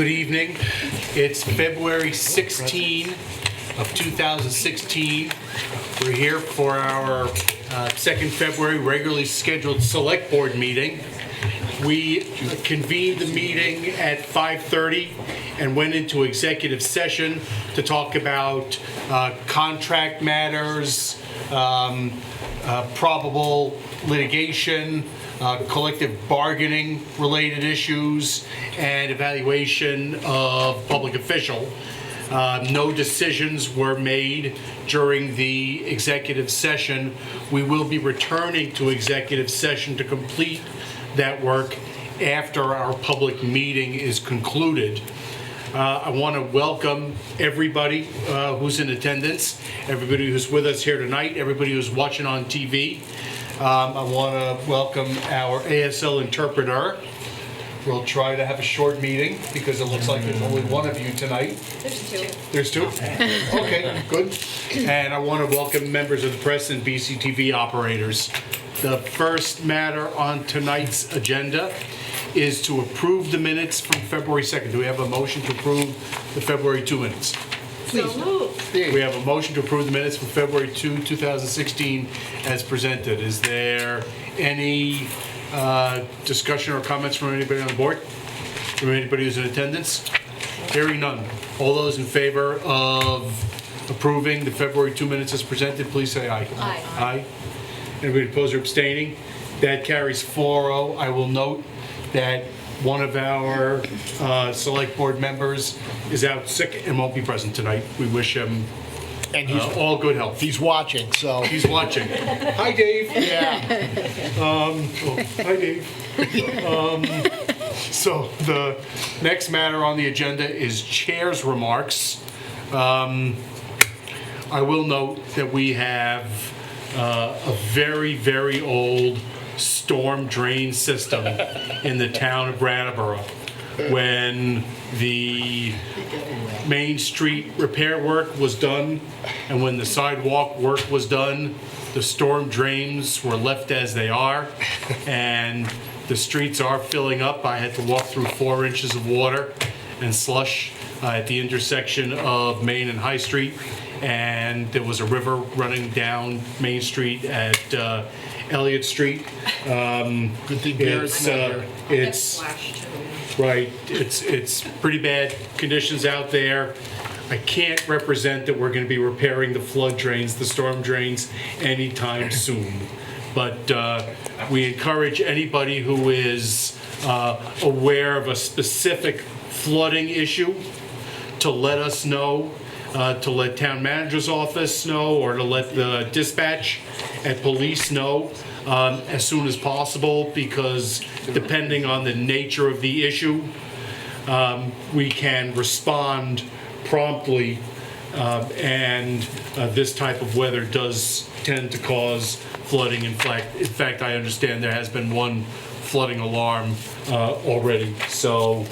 Good evening. It's February 16 of 2016. We're here for our 2nd February regularly scheduled Select Board meeting. We convened the meeting at 5:30 and went into executive session to talk about contract matters, probable litigation, collective bargaining related issues, and evaluation of public official. No decisions were made during the executive session. We will be returning to executive session to complete that work after our public meeting is concluded. I want to welcome everybody who's in attendance, everybody who's with us here tonight, everybody who's watching on TV. I want to welcome our ASL interpreter. We'll try to have a short meeting because it looks like there's only one of you tonight. There's two. There's two? Okay, good. And I want to welcome members of the press and BCTV operators. The first matter on tonight's agenda is to approve the minutes from February 2nd. Do we have a motion to approve the February 2 minutes? So moved. We have a motion to approve the minutes from February 2, 2016 as presented. Is there any discussion or comments from anybody on the board? From anybody who's in attendance? Hearing none. All those in favor of approving the February 2 minutes as presented, please say aye. Aye. Aye. Anybody opposed or abstaining? That carries 4-0. I will note that one of our select board members is out sick and won't be present tonight. We wish him And he's all good health. he's watching, so He's watching. Hi, Dave. yeah. Hi, Dave. So the next matter on the agenda is chair's remarks. I will note that we have a very, very old storm drain system in the town of Brattleboro. When the Main Street repair work was done and when the sidewalk work was done, the storm drains were left as they are and the streets are filling up. I had to walk through 4 inches of water and slush at the intersection of Main and High Street, and there was a river running down Main Street at Elliott Street. Good thing Garrett's not here. It's right. It's pretty bad conditions out there. I can't represent that we're going to be repairing the flood drains, the storm drains, anytime soon. But we encourage anybody who is aware of a specific flooding issue to let us know, to let town manager's office know, or to let the dispatch at police know as soon as possible, because depending on the nature of the issue, we can respond promptly, and this type of weather does tend to cause flooding. In fact, I understand there has been one flooding alarm already, so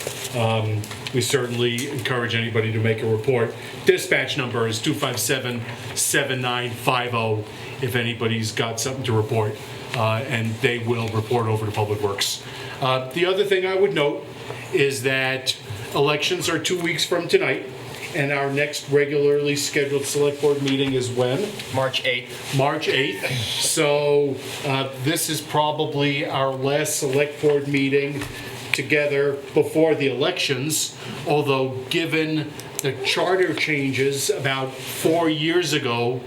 we certainly encourage anybody to make a report. Dispatch number is 257-7950 if anybody's got something to report, and they will report over to Public Works. The other thing I would note is that elections are 2 weeks from tonight, and our next regularly scheduled select board meeting is when? March 8th. March 8th. So this is probably our last select board meeting together before the elections, although given the charter changes about 4 years ago,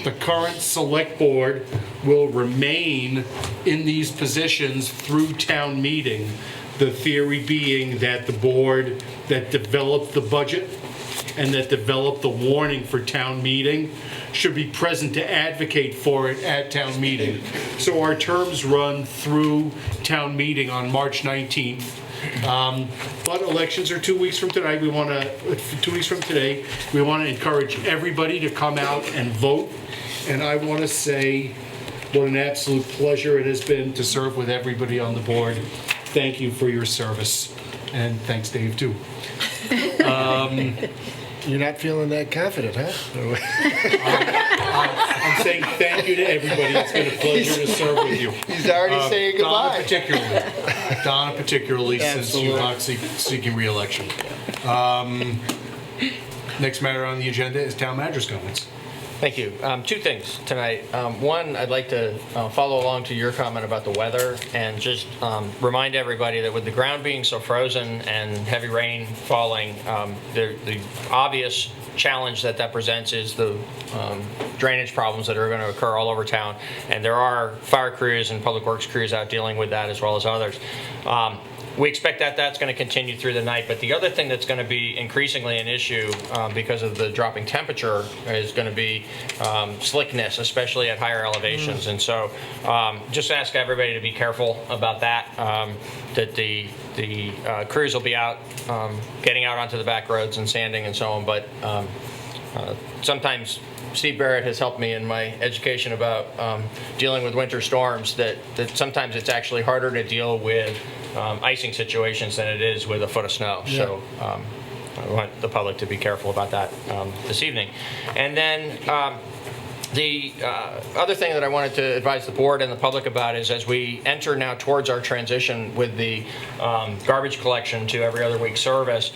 the current select board will remain in these positions through town meeting. The theory being that the board that developed the budget and that developed the warning for town meeting should be present to advocate for it at town meeting. So our terms run through town meeting on March 19th. But elections are 2 weeks from tonight. 2 weeks from today, we want to encourage everybody to come out and vote. And I want to say what an absolute pleasure it has been to serve with everybody on the board. Thank you for your service. And thanks, Dave, too. You're not feeling that confident, huh? I'm saying thank you to everybody. It's been a pleasure to serve with you. He's already saying goodbye. Donna particularly, since you're not seeking re-election. Next matter on the agenda is town manager's comments. Thank you. Two things tonight. One, I'd like to follow along to your comment about the weather and just remind everybody that with the ground being so frozen and heavy rain falling, the obvious challenge that presents is the drainage problems that are going to occur all over town. And there are fire crews and public works crews out dealing with that as well as others. We expect that that's going to continue through the night, but the other thing that's going to be increasingly an issue because of the dropping temperature is going to be slickness, especially at higher elevations. And so just ask everybody to be careful about that, that the crews will be out, getting out onto the back roads and sanding and so on, but sometimes Steve Barrett has helped me in my education about dealing with winter storms, that sometimes it's actually harder to deal with icing situations than it is with a foot of snow. Yeah. So I want the public to be careful about that this evening. And then the other thing that I wanted to advise the board and the public about is as we enter now towards our transition with the garbage collection to every other week service,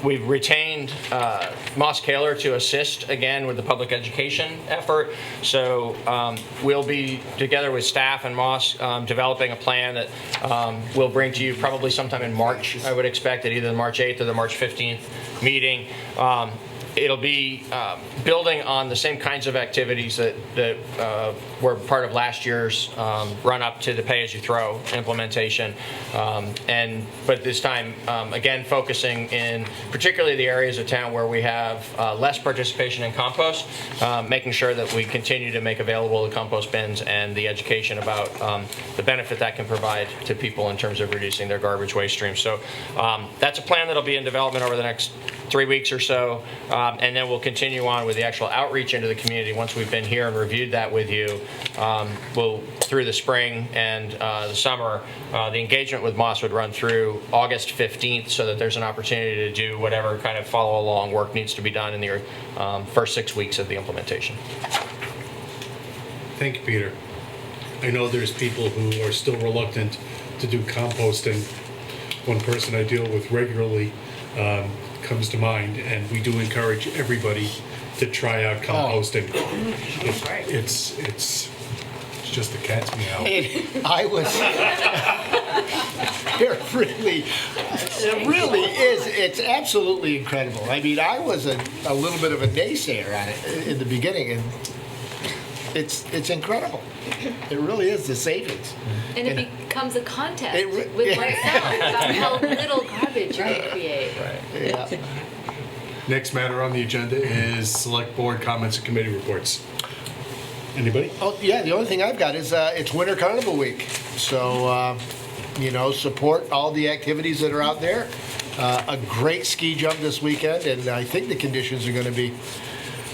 we've retained Moss Kaler to assist again with the public education effort. So we'll be together with staff and Moss developing a plan that we'll bring to you probably sometime in March. I would expect at either the March 8th or the March 15th meeting. It'll be building on the same kinds of activities that were part of last year's run-up to the pay-as-you-throw implementation. But this time, again, focusing in particularly the areas of town where we have less participation in compost, making sure that we continue to make available the compost bins and the education about the benefit that can provide to people in terms of reducing their garbage waste streams. So that's a plan that'll be in development over the next 3 weeks or so. And then we'll continue on with the actual outreach into the community once we've been here and reviewed that with you. We'll, through the spring and the summer, the engagement with Moss would run through August 15th so that there's an opportunity to do whatever kind of follow-along work needs to be done in the first 6 weeks of the implementation. Thank you, Peter. I know there's people who are still reluctant to do composting. One person I deal with regularly comes to mind, and we do encourage everybody to try out composting. It's just the cat's meow. I was. It really is. It's absolutely incredible. I mean, I was a little bit of a naysayer on it in the beginning, and it's incredible. It really is the savings. And it becomes a contest with oneself about how little garbage you can create. Right. Yeah. Next matter on the agenda is select board comments and committee reports. Anybody? Oh, yeah, the only thing I've got is it's Winter Carnival Week. So, support all the activities that are out there. A great ski jump this weekend, and I think the conditions are going to be...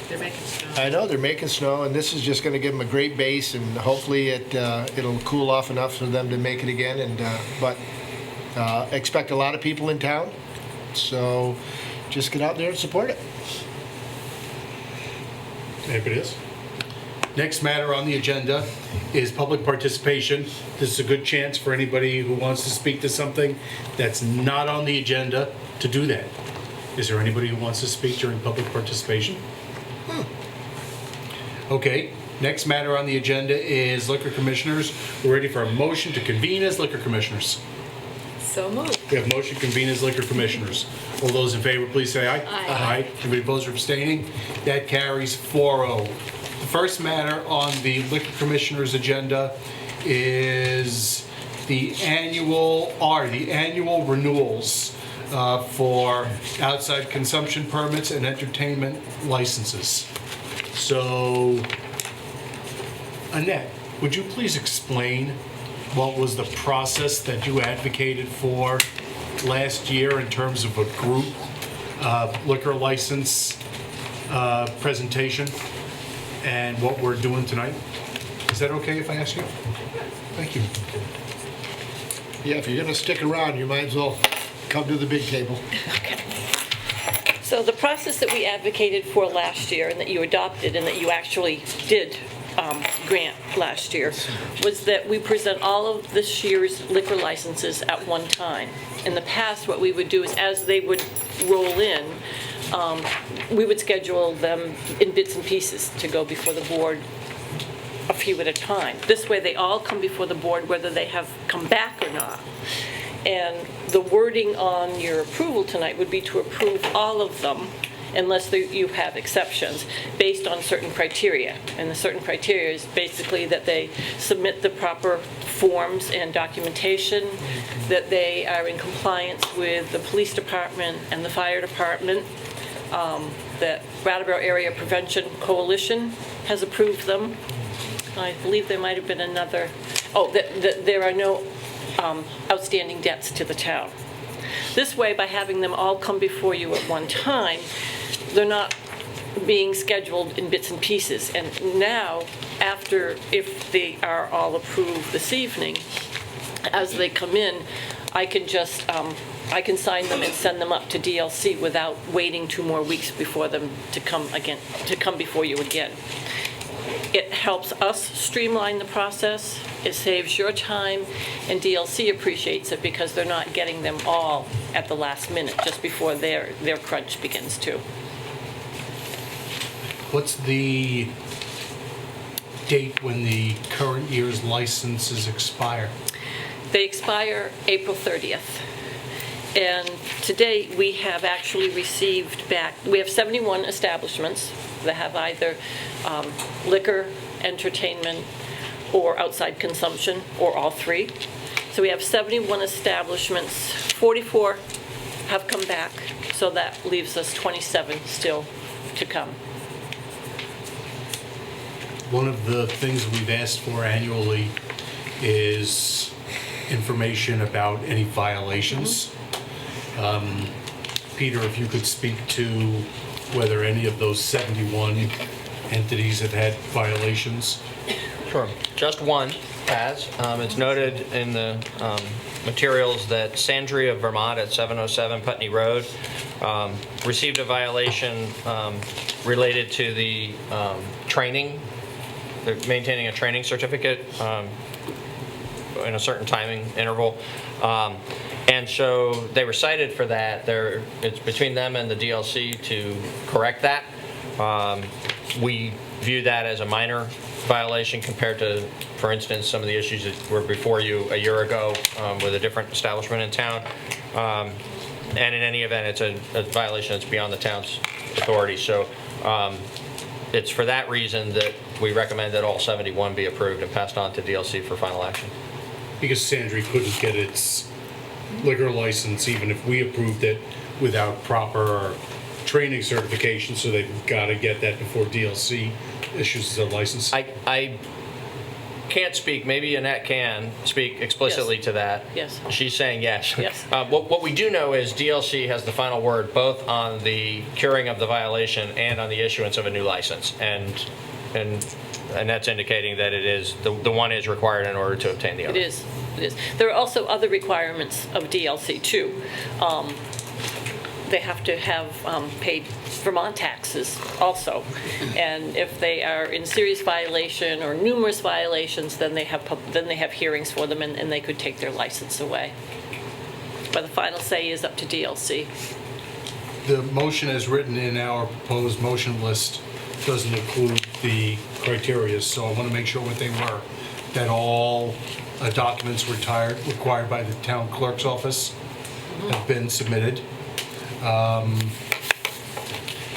They're making snow. I know, they're making snow, and this is just going to give them a great base, and hopefully it'll cool off enough for them to make it again. But expect a lot of people in town, so just get out there and support it. Anybody else? Next matter on the agenda is public participation. This is a good chance for anybody who wants to speak to something that's not on the agenda to do that. Is there anybody who wants to speak during public participation? Okay, next matter on the agenda is liquor commissioners. We're ready for a motion to convene as liquor commissioners. So moved. We have motion to convene as liquor commissioners. All those in favor, please say aye. Aye. Anybody opposed or abstaining? That carries 4-0. The first matter on the liquor commissioners agenda is the annual renewals for outside consumption permits and entertainment licenses. So, Annette, would you please explain what was the process that you advocated for last year in terms of a group liquor license presentation and what we're doing tonight? Is that okay if I ask you? Thank you. Yeah, if you're going to stick around, you might as well come to the big table. So the process that we advocated for last year and that you adopted and that you actually did grant last year was that we present all of this year's liquor licenses at one time. In the past, what we would do is as they would roll in, we would schedule them in bits and pieces to go before the board a few at a time. This way, they all come before the board whether they have come back or not. And the wording on your approval tonight would be to approve all of them unless you have exceptions based on certain criteria. And the certain criteria is basically that they submit the proper forms and documentation, that they are in compliance with the police department and the fire department, that Brattleboro Area Prevention Coalition has approved them. I believe there might have been another, that there are no outstanding debts to the town. This way, by having them all come before you at one time, they're not being scheduled in bits and pieces. And now, if they are all approved this evening, as they come in, I can just, I can sign them and send them up to DLC without waiting 2 more weeks before them to come before you again. It helps us streamline the process, it saves your time, and DLC appreciates it because they're not getting them all at the last minute, just before their crunch begins too. What's the date when the current year's licenses expire? They expire April 30th. And today, we have actually received back, we have 71 establishments that have either liquor, entertainment, or outside consumption, or all 3. So we have 71 establishments, 44 have come back, so that leaves us 27 still to come. One of the things we've asked for annually is information about any violations. Peter, if you could speak to whether any of those 71 entities have had violations. Sure. Just one has. It's noted in the materials that Sandry of Vermont at 707 Putney Road received a violation related to the training. They're maintaining a training certificate in a certain timing interval. And so they were cited for that. It's between them and the DLC to correct that. We view that as a minor violation compared to, for instance, some of the issues that were before you a year ago with a different establishment in town. And in any event, it's a violation that's beyond the town's authority. So it's for that reason that we recommend that all 71 be approved and passed on to DLC for final action. Because Sandry couldn't get its liquor license even if we approved it without proper training certification, so they've got to get that before DLC issues the license. I can't speak, maybe Annette can speak explicitly to that. Yes. She's saying yes. Yes. What we do know is DLC has the final word both on the curing of the violation and on the issuance of a new license. And that's indicating that it is, the one is required in order to obtain the other. It is. There are also other requirements of DLC too. They have to have paid Vermont taxes also. And if they are in serious violation or numerous violations, then they have hearings for them and they could take their license away. But the final say is up to DLC. The motion as written in our proposed motion list doesn't include the criteria, so I want to make sure what they were. That all documents required by the town clerk's office have been submitted.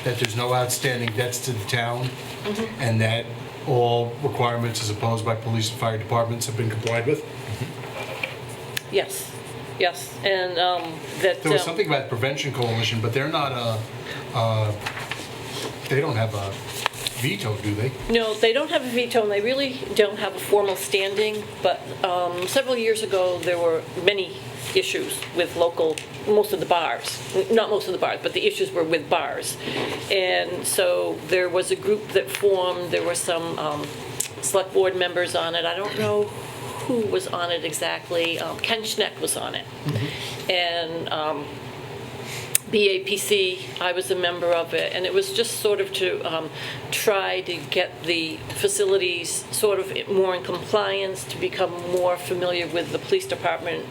That there's no outstanding debts to the town, and that all requirements as imposed by police and fire departments have been complied with. Yes, and that... There was something about Prevention Coalition, but they're not they don't have a veto, do they? No, they don't have a veto, and they really don't have a formal standing, but several years ago, there were many issues with most of the bars. Not most of the bars, but the issues were with bars. And so there was a group that formed, there were some select board members on it. I don't know who was on it exactly. Ken Schneck was on it. And BAPC, I was a member of it, and it was just sort of to try to get the facilities sort of more in compliance, to become more familiar with the police department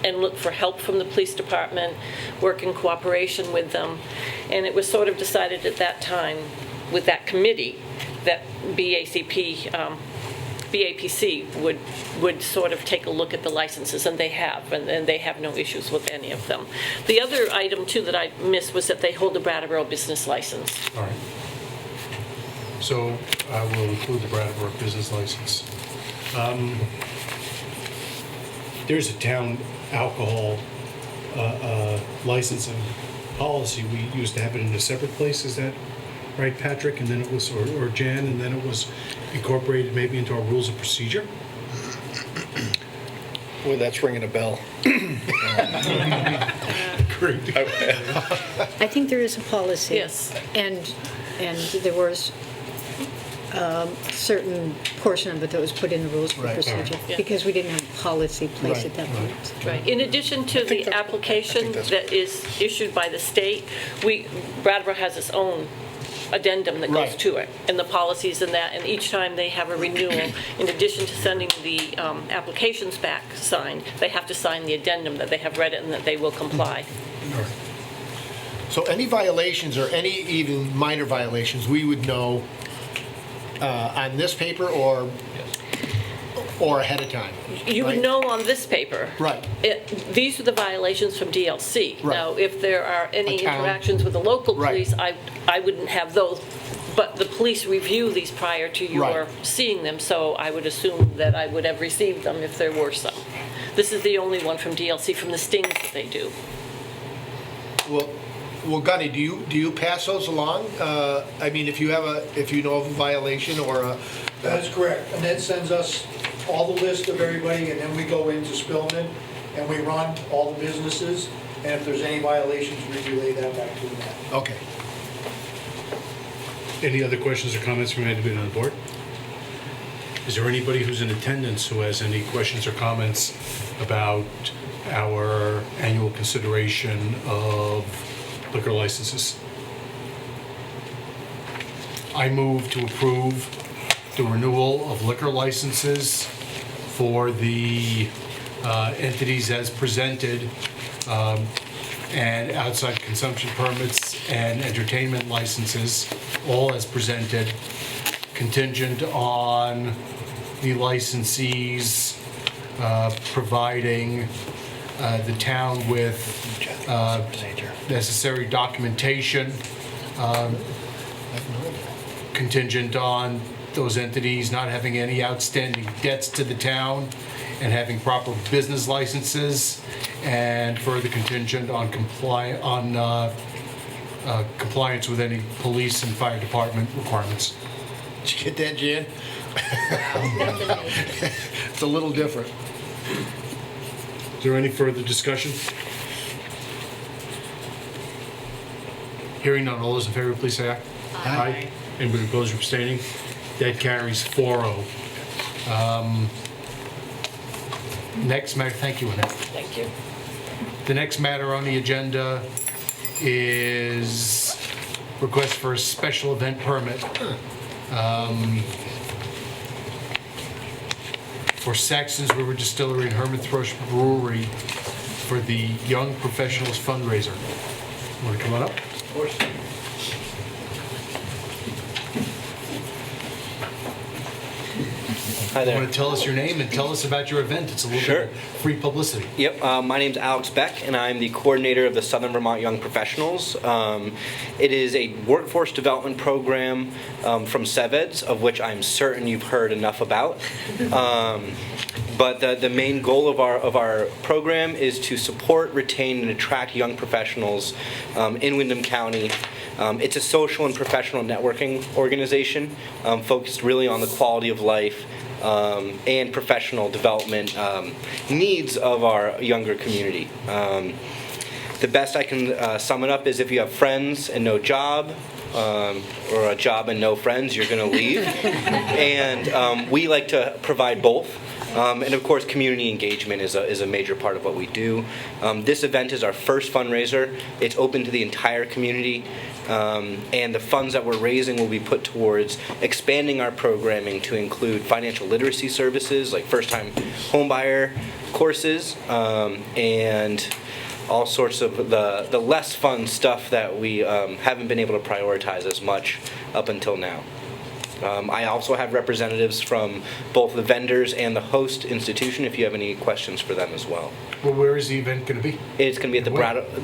and look for help from the police department, work in cooperation with them. And it was sort of decided at that time with that committee that BAPC would sort of take a look at the licenses, and they have, and they have no issues with any of them. The other item, too, that I missed was that they hold a Brattleboro business license. All right. So I will include the Brattleboro business license. There's a town alcohol licensing policy. We used to have it in a separate place. Is that right, Patrick? And then it was, or Jan, and then it was incorporated maybe into our rules of procedure? Boy, that's ringing a bell. Great. I think there is a policy. Yes. And there was a certain portion of it that was put in the rules for Right. procedure, Yeah. because we didn't have a policy place at that point. Right. In addition to the application that is issued by the state, Brattleboro has its own addendum that goes Right. to it, and the policies and that, and each time they have a renewal, in addition to sending the applications back signed, they have to sign the addendum that they have read it and that they will comply. So any violations, or any even minor violations, we would know on this paper or ahead of time? You would right? know on this paper. Right. These are the violations from DLC. Right. Now, if there are any A town- interactions with the local Right. police, I wouldn't have those, but the police review these prior to your Right. seeing them, so I would assume that I would have received them if there were some. This is the only one from DLC, from the stings that they do. Well, Gunny, do you pass those along? I mean, if you know of a violation or a... That is correct. Annette sends us all the list of everybody, and then we go into Spillman, and we run all the businesses, and if there's any violations, we relay that back to Annette. Okay. Any other questions or comments from anybody on the board? Is there anybody who's in attendance who has any questions or comments about our annual consideration of liquor licenses? I move to approve the renewal of liquor licenses for the entities as presented, and outside consumption permits and entertainment licenses, all as presented, contingent on the licensees providing the town with necessary documentation, contingent on those entities not having any outstanding debts to the town and having proper business licenses, and further contingent on compliance with any police and fire department requirements. Did you get that, Jan? It's a little different. Is there any further discussion? Hearing none, all those in favor, please say aye. Aye. Anybody opposed or abstaining? That carries 4-0. Next matter, thank you, Annette. Thank you. The next matter on the agenda is request for a special event permit for Saxon's River Distillery and Herman Thrush Brewery for the Young Professionals Fundraiser. Want to come on up? Of course. Hi there. Want to tell us your name and tell us about your event? It's a little Sure. bit of free publicity. Yep, my name's Alex Beck, and I'm the coordinator of the Southern Vermont Young Professionals. It is a workforce development program from SEVEDS, of which I'm certain you've heard enough about. But the main goal of our program is to support, retain, and attract young professionals in Windham County. It's a social and professional networking organization focused really on the quality of life and professional development needs of our younger community. The best I can sum it up is if you have friends and no job, or a job and no friends, you're going to leave. And we like to provide both. And of course, community engagement is a major part of what we do. This event is our first fundraiser. It's open to the entire community, and the funds that we're raising will be put towards expanding our programming to include financial literacy services like first-time homebuyer courses, and all sorts of the less fun stuff that we haven't been able to prioritize as much up until now. I also have representatives from both the vendors and the host institution if you have any questions for them as well. Well, where is the event going to be? It's going to be at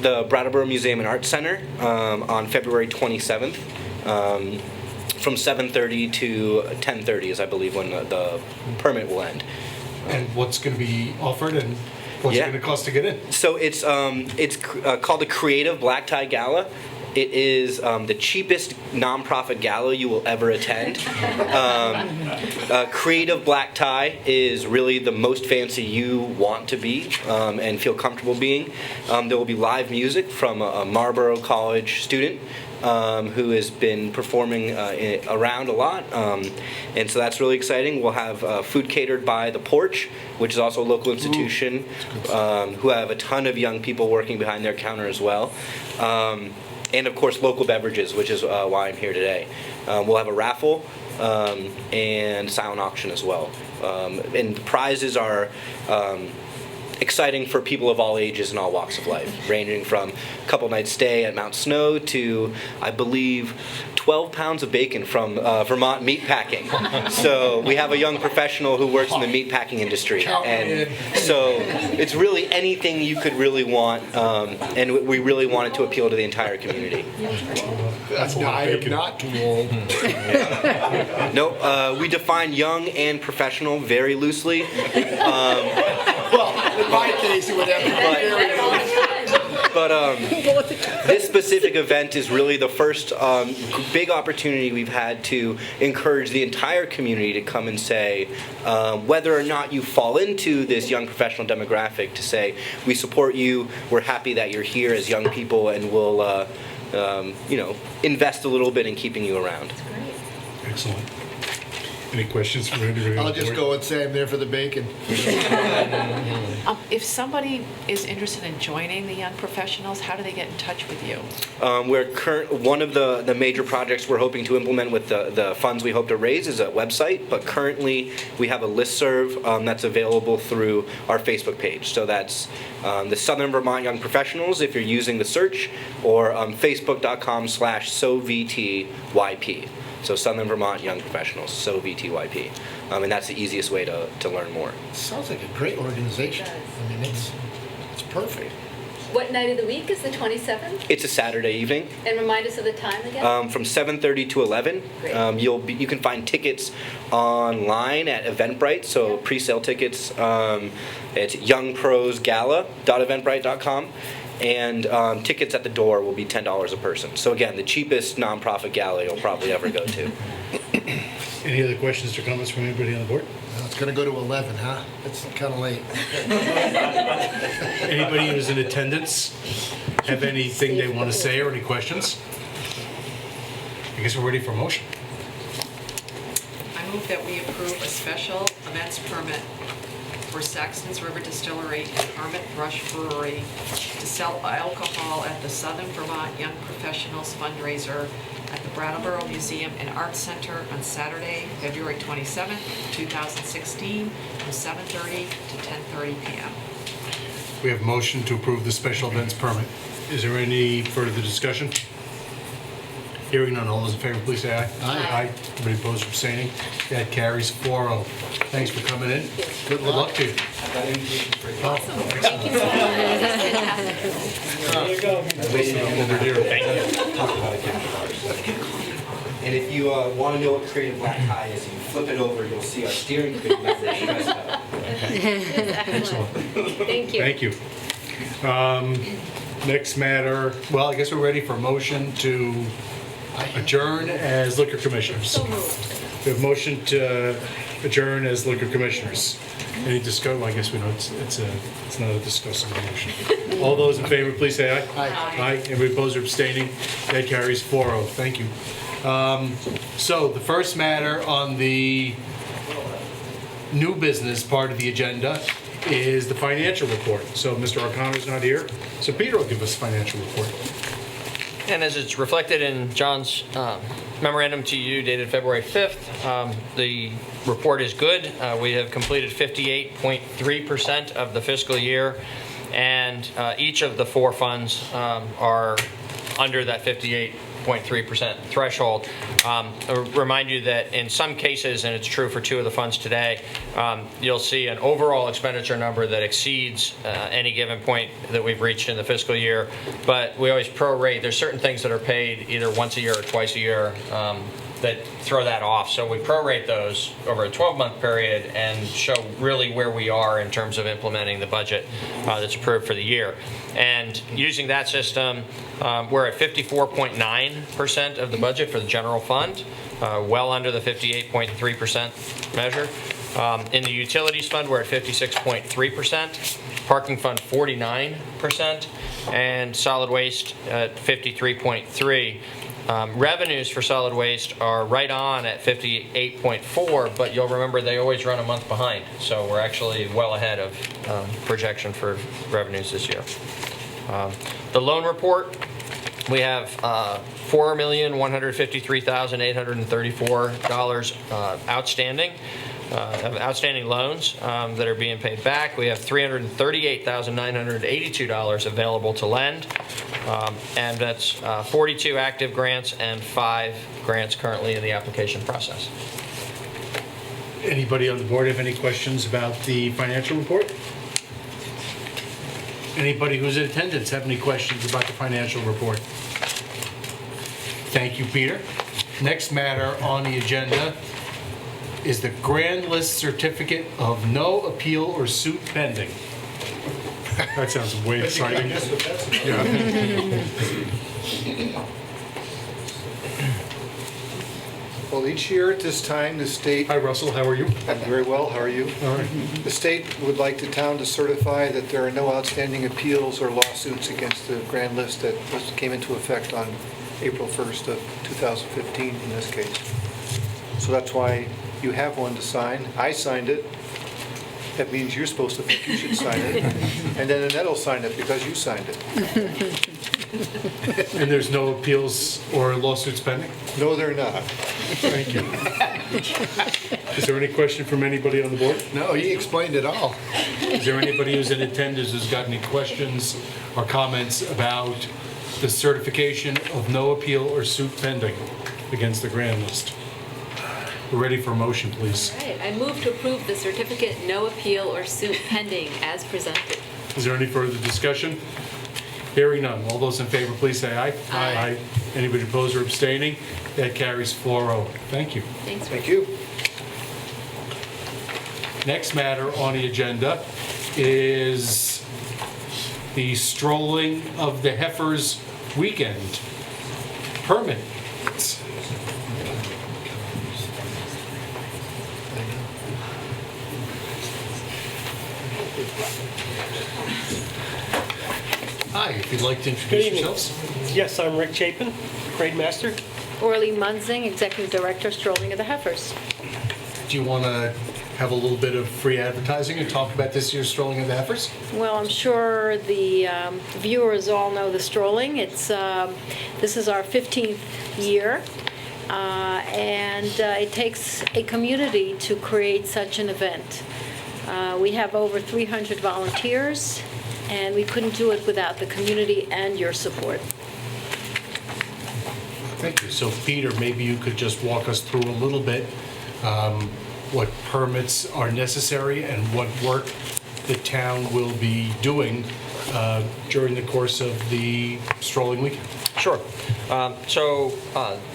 the Brattleboro Museum and Arts Center on February 27th from 7:30 to 10:30 is, I believe, when the permit will end. And what's going to be offered and what's it going to cost to get in? So it's called the Creative Black Tie Gala. It is the cheapest nonprofit gala you will ever attend. Creative Black Tie is really the most fancy you want to be and feel comfortable being. There will be live music from a Marlborough College student who has been performing around a lot. And so that's really exciting. We'll have food catered by The Porch, which is also a local institution, who have a ton of young people working behind their counter as well. And of course, local beverages, which is why I'm here today. We'll have a raffle and silent auction as well. And the prizes are exciting for people of all ages and all walks of life, ranging from a couple nights stay at Mount Snow to, I believe, 12 pounds of bacon from Vermont meat packing. So we have a young professional who works in the meat packing industry, and so it's really anything you could really want, and we really want it to appeal to the entire community. I am not too old. No, we define young and professional very loosely. Well, in my case, it would have to be But this specific event is really the first big opportunity we've had to encourage the entire community to come and say, whether or not you fall into this young professional demographic, to say, we support you, we're happy that you're here as young people, and we'll invest a little bit in keeping you around. Excellent. Any questions from anybody? I'll just go and say I'm there for the bacon. If somebody is interested in joining the young professionals, how do they get in touch with you? One of the major projects we're hoping to implement with the funds we hope to raise is a website, but currently we have a listserv that's available through our Facebook page. So that's the Southern Vermont Young Professionals if you're using the search, or facebook.com/SoVTYP. So Southern Vermont Young Professionals, SoVTYP. And that's the easiest way to learn more. Sounds like a great organization. I mean, it's perfect. What night of the week is the 27th? It's a Saturday evening. And remind us of the time again? From 7:30 to 11. Great. You can find tickets online at Eventbrite, so pre-sale tickets. It's youngprosgala.eventbrite.com. And tickets at the door will be $10 a person. So again, the cheapest nonprofit gala you'll probably ever go to. Any other questions or comments from anybody on the board? Well, it's going to go to 11, huh? It's kind of late. Anybody who's in attendance have anything they want to say or any questions? I guess we're ready for a motion. I move that we approve a special events permit for Saxon's River Distillery and Hermit Thrush Brewery to sell alcohol at the Southern Vermont Young Professionals Fundraiser at the Brattleboro Museum and Arts Center on Saturday, February 27th, 2016, from 7:30 to 10:30 p.m. We have a motion to approve the special events permit. Is there any further discussion? Hearing none, all those in favor, please say aye. Aye. Anybody opposed or abstaining? That carries 4-0. Thanks for coming in. Good luck to you. Thank you so And if you want to know what Creative Black Tie is, you flip it over, you'll see our steering committee members dressed up. Excellent. Thank you. Thank you. Next matter, well, I guess we're ready for a motion to adjourn as liquor commissioners. So moved. We have motion to adjourn as liquor commissioners. Any discussion? Well, I guess we know it's not a discussing motion. All those in favor, please say aye. Aye. Anybody opposed or abstaining? That carries 4-0. Thank you. So the first matter on the new business part of the agenda is the financial report. So Mr. O'Connor's not here, so Peter will give us a financial report. And as it's reflected in John's memorandum to you dated February 5th, the report is good. We have completed 58.3% of the fiscal year, and each of the 4 funds are under that 58.3% threshold. I'll remind you that in some cases, and it's true for 2 of the funds today, you'll see an overall expenditure number that exceeds any given point that we've reached in the fiscal year. But we always prorate. There's certain things that are paid either once a year or twice a year that throw that off. So we prorate those over a 12-month period and show really where we are in terms of implementing the budget that's approved for the year. And using that system, we're at 54.9% of the budget for the general fund, well under the 58.3% measure. In the utilities fund, we're at 56.3%, parking fund 49%, and solid waste at 53.3%. Revenues for solid waste are right on at 58.4, but you'll remember they always run a month behind. So we're actually well ahead of projection for revenues this year. The loan report, we have $4,153,834 outstanding. Outstanding loans that are being paid back. We have $338,982 available to lend, and that's 42 active grants and 5 grants currently in the application process. Anybody on the board have any questions about the financial report? Anybody who's in attendance have any questions about the financial report? Thank you, Peter. Next matter on the agenda is the grand list certificate of no appeal or suit pending. That sounds way exciting. Well, each year at this time, the state... Hi, Russell, how are you? I'm very well, how are you? All right. The state would like the town to certify that there are no outstanding appeals or lawsuits against the grand list that came into effect on April 1st of 2015 in this case. So that's why you have one to sign. I signed it. That means you're supposed to think you should sign it. And then Annette will sign it because you signed it. And there's no appeals or lawsuits pending? No, they're not. Thank you. Is there any question from anybody on the board? No, he explained it all. Is there anybody who's in attendance who's got any questions or comments about the certification of no appeal or suit pending against the grand list? We're ready for a motion, please. All right, I move to approve the certificate no appeal or suit pending as presented. Is there any further discussion? Hearing none. All those in favor, please say aye. Aye. Anybody opposed or abstaining? That carries 4-0. Thank you. Thanks, Thank Rick. you. Next matter on the agenda is the Strolling of the Heifers weekend permit. Hi, if you'd like to Good introduce evening. yourselves. Yes, I'm Rick Chapin, grade master. Orly Munzing, Executive Director, Strolling of the Heifers. Do you want to have a little bit of free advertising and talk about this year's Strolling of the Heifers? Well, I'm sure the viewers all know the Strolling. This is our 15th year, and it takes a community to create such an event. We have over 300 volunteers, and we couldn't do it without the community and your support. Thank you. So Peter, maybe you could just walk us through a little bit what permits are necessary and what work the town will be doing during the course of the Strolling weekend. Sure.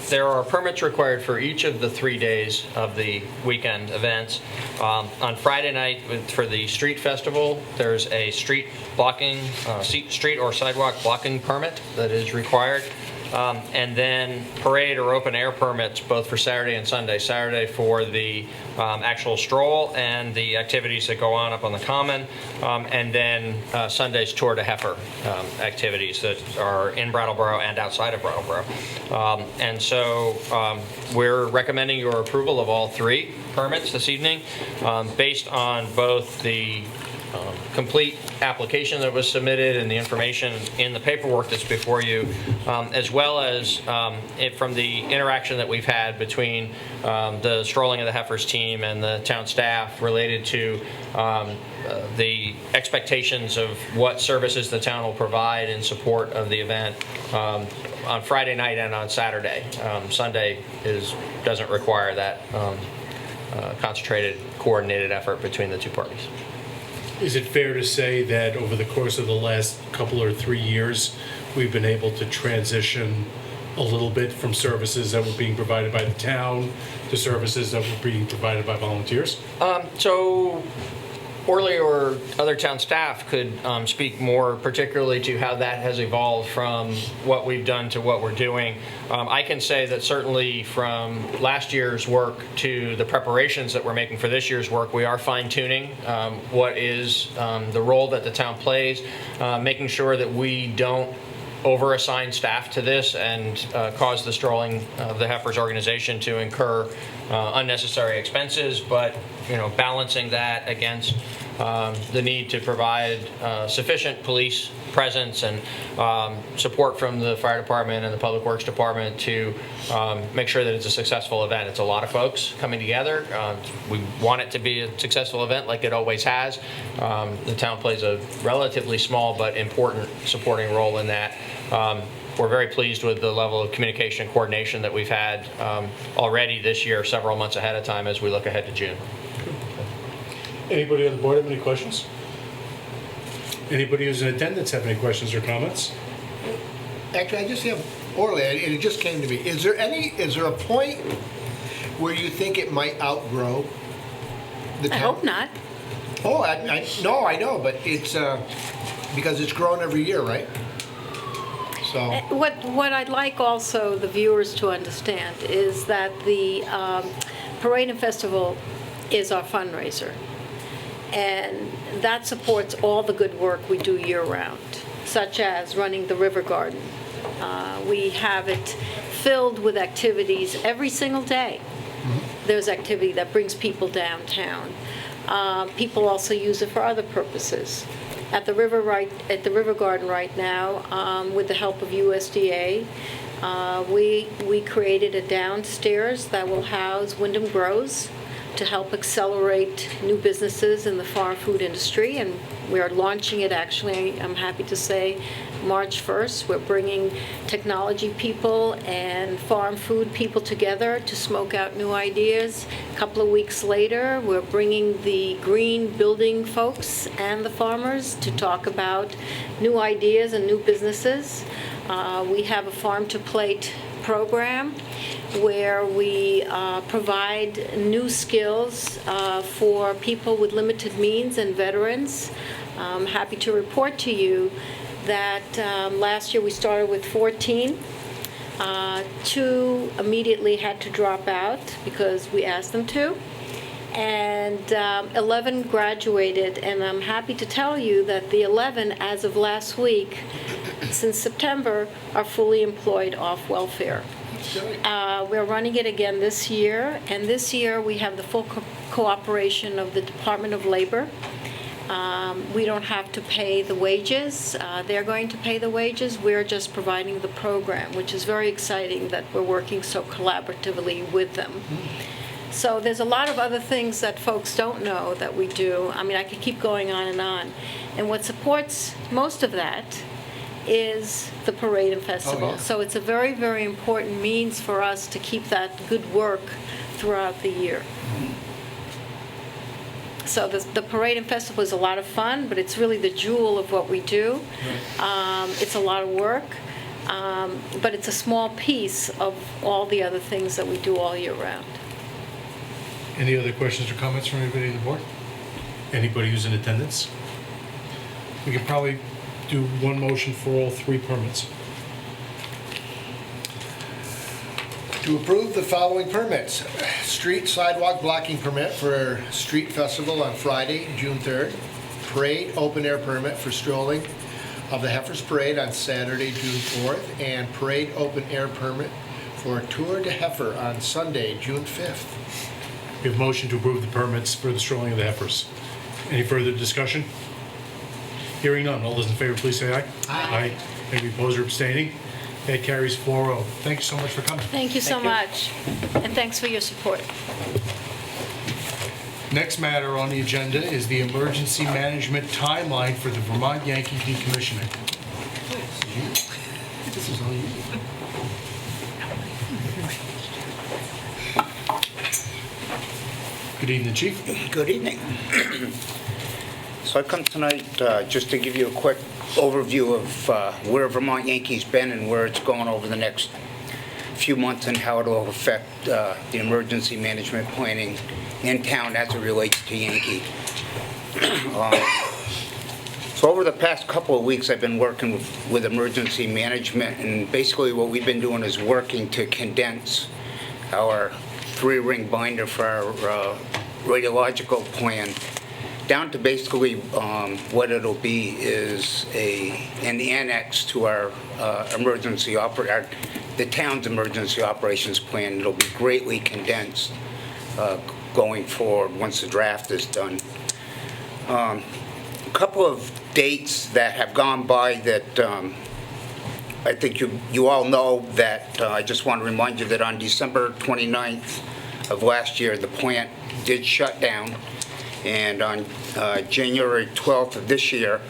There are permits required for each of the 3 days of the weekend events. On Friday night for the street festival, there's a street or sidewalk blocking permit that is required. And then parade or open air permits both for Saturday and Sunday. Saturday for the actual stroll and the activities that go on up on the common, and then Sunday's tour to heifer activities that are in Brattleboro and outside of Brattleboro. And so we're recommending your approval of all 3. permits this evening, based on both the complete application that was submitted and the information in the paperwork that's before you, as well as from the interaction that we've had between the Strolling of the Heifers team and the town staff related to the expectations of what services the town will provide in support of the event on Friday night and on Saturday. Sunday doesn't require that concentrated, coordinated effort between the two parties. Is it fair to say that over the course of the last couple or 3 years, we've been able to transition a little bit from services that were being provided by the town to services that were being provided by volunteers? So Orly or other town staff could speak more particularly to how that has evolved from what we've done to what we're doing. I can say that certainly from last year's work to the preparations that we're making for this year's work, we are fine-tuning what is the role that the town plays, making sure that we don't over-assign staff to this and cause the Strolling of the Heifers organization to incur unnecessary expenses, but balancing that against the need to provide sufficient police presence and support from the fire department and the public works department to make sure that it's a successful event. It's a lot of folks coming together. We want it to be a successful event like it always has. The town plays a relatively small but important supporting role in that. We're very pleased with the level of communication and coordination that we've had already this year, several months ahead of time as we look ahead to June. Anybody on the board have any questions? Anybody who's in attendance have any questions or comments? Actually, I just have, Orly, and it just came to me. Is there a point where you think it might outgrow the town? I hope not. Oh, no, I know, but it's because it's grown every year, right? So What I'd like also the viewers to understand is that the Parade and Festival is our fundraiser. And that supports all the good work we do year-round, such as running the River Garden. We have it filled with activities every single day. There's activity that brings people downtown. People also use it for other purposes. At the River Garden right now, with the help of USDA, we created a downstairs that will house Wyndham Grows to help accelerate new businesses in the farm food industry, and we are launching it actually, I'm happy to say, March 1st. We're bringing technology people and farm food people together to smoke out new ideas. A couple of weeks later, we're bringing the green building folks and the farmers to talk about new ideas and new businesses. We have a farm to plate program where we provide new skills for people with limited means and veterans. I'm happy to report to you that last year we started with 14. 2 immediately had to drop out because we asked them to. And 11 graduated, and I'm happy to tell you that the 11, as of last week, since September, are fully employed off welfare. We're running it again this year, and this year we have the full cooperation of the Department of Labor. We don't have to pay the wages. They're going to pay the wages. We're just providing the program, which is very exciting that we're working so collaboratively with them. So there's a lot of other things that folks don't know that we do. I mean, I could keep going on. And what supports most of that is the Parade and Festival. Oh, yeah. So it's a very, very important means for us to keep that good work throughout the year. So the Parade and Festival is a lot of fun, but it's really the jewel of what we do. It's a lot of work, but it's a small piece of all the other things that we do all year round. Any other questions or comments from anybody on the board? Anybody who's in attendance? We could probably do one motion for all 3 permits. to approve the following permits. Street sidewalk blocking permit for Street Festival on Friday, June 3rd. Parade open air permit for Strolling of the Heifers Parade on Saturday, June 4th. And parade open air permit for Tour de Heifer on Sunday, June 5th. We have a motion to approve the permits for the strolling of the Heifers. Any further discussion? Hearing none. All those in favor, please say aye. Aye. Any opposed or abstaining? That carries 4-0. Thank you so much for coming. Thank you so much, and thanks for your support. Next matter on the agenda is the emergency management timeline for the Vermont Yankee decommissioning. This is all you. Good evening, Chief. Good evening. So I come tonight just to give you a quick overview of where Vermont Yankee's been and where it's going over the next few months and how it'll affect the emergency management planning in town as it relates to Yankee. So over the past couple of weeks, I've been working with emergency management, and basically what we've been doing is working to condense our 3-ring binder for our radiological plan down to basically what it'll be is an annex to our the town's emergency operations plan. It'll be greatly condensed going forward once the draft is done. A couple of dates that have gone by that I think you all know that I just want to remind you that on December 29th of last year, the plant did shut down, and on January 12th of this year,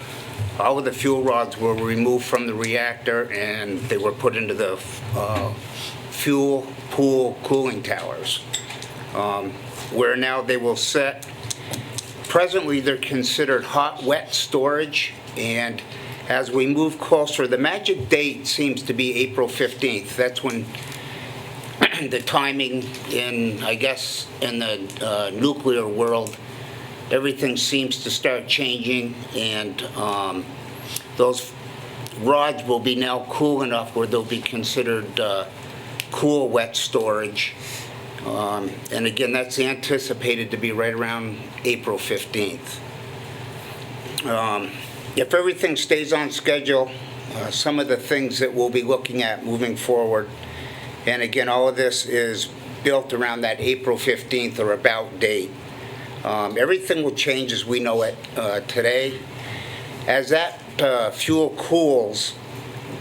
all of the fuel rods were removed from the reactor and they were put into the fuel pool cooling towers, where now they will sit. Presently, they're considered hot-wet storage, and as we move closer, the magic date seems to be April 15th. That's when the timing I guess, in the nuclear world, everything seems to start changing, and those rods will be now cool enough where they'll be considered cool wet storage. And again, that's anticipated to be right around April 15th. If everything stays on schedule, some of the things that we'll be looking at moving forward, and again, all of this is built around that April 15th or about date. Everything will change as we know it today. As that fuel cools,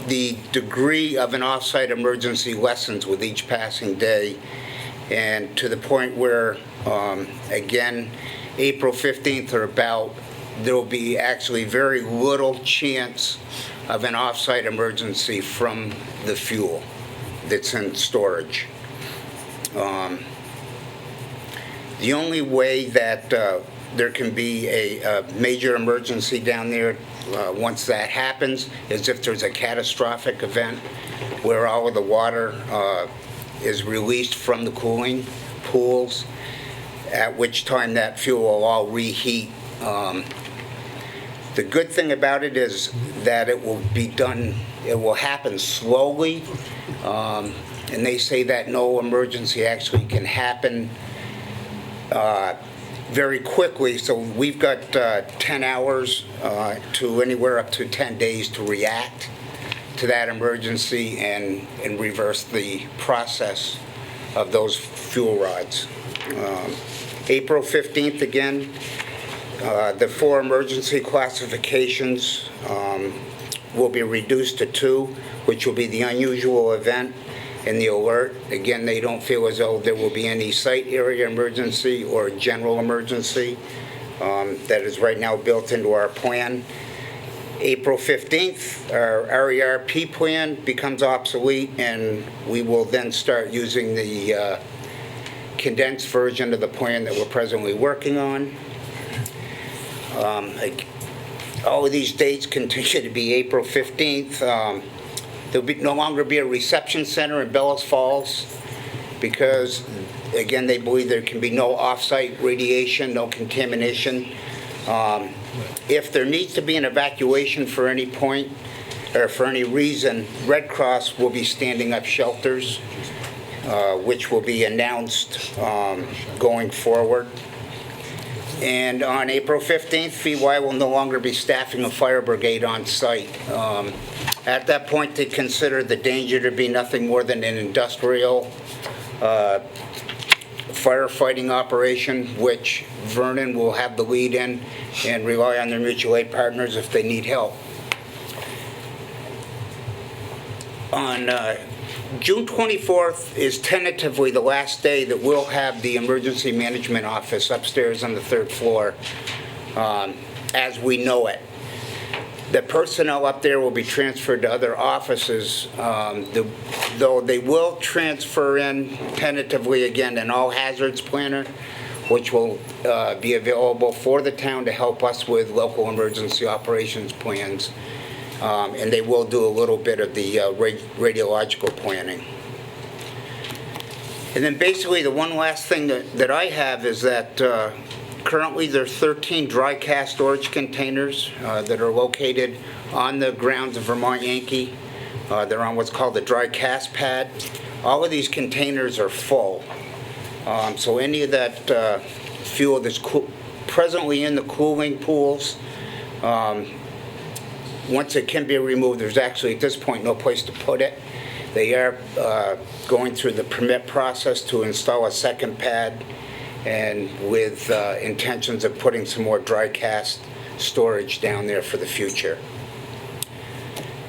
the degree of an off-site emergency lessens with each passing day, and to the point where, again, April 15th or about, there will be actually very little chance of an off-site emergency from the fuel that's in storage. The only way that there can be a major emergency down there once that happens is if there's a catastrophic event where all of the water is released from the cooling pools, at which time that fuel will all reheat. The good thing about it is that it will happen slowly, and they say that no emergency actually can happen very quickly, so we've got 10 hours to anywhere up to 10 days to react to that emergency and reverse the process of those fuel rods. April 15th, again, the 4 emergency classifications will be reduced to 2, which will be the unusual event and the alert. Again, they don't feel as though there will be any site area emergency or general emergency. That is right now built into our plan. April 15th, our RERP plan becomes obsolete, and we will then start using the condensed version of the plan that we're presently working on. All of these dates continue to be April 15th. There'll no longer be a reception center in Bellows Falls because, again, they believe there can be no off-site radiation, no contamination. If there needs to be an evacuation for any point or for any reason, Red Cross will be standing up shelters, which will be announced going forward. And on April 15th, VY will no longer be staffing a fire brigade on site. At that point, they consider the danger to be nothing more than an industrial firefighting operation, which Vernon will have the lead in and rely on their mutual aid partners if they need help. On June 24th is tentatively the last day that we'll have the emergency management office upstairs on the 3rd floor as we know it. The personnel up there will be transferred to other offices, though they will transfer in tentatively again an all hazards planner, which will be available for the town to help us with local emergency operations plans. And they will do a little bit of the radiological planning. And then basically the one last thing that I have is that currently there are 13 dry cast storage containers that are located on the grounds of Vermont Yankee. They're on what's called the dry cast pad. All of these containers are full. So any of that fuel that's presently in the cooling pools, once it can be removed, there's actually at this point no place to put it. They are going through the permit process to install a second pad, and with intentions of putting some more dry cast storage down there for the future.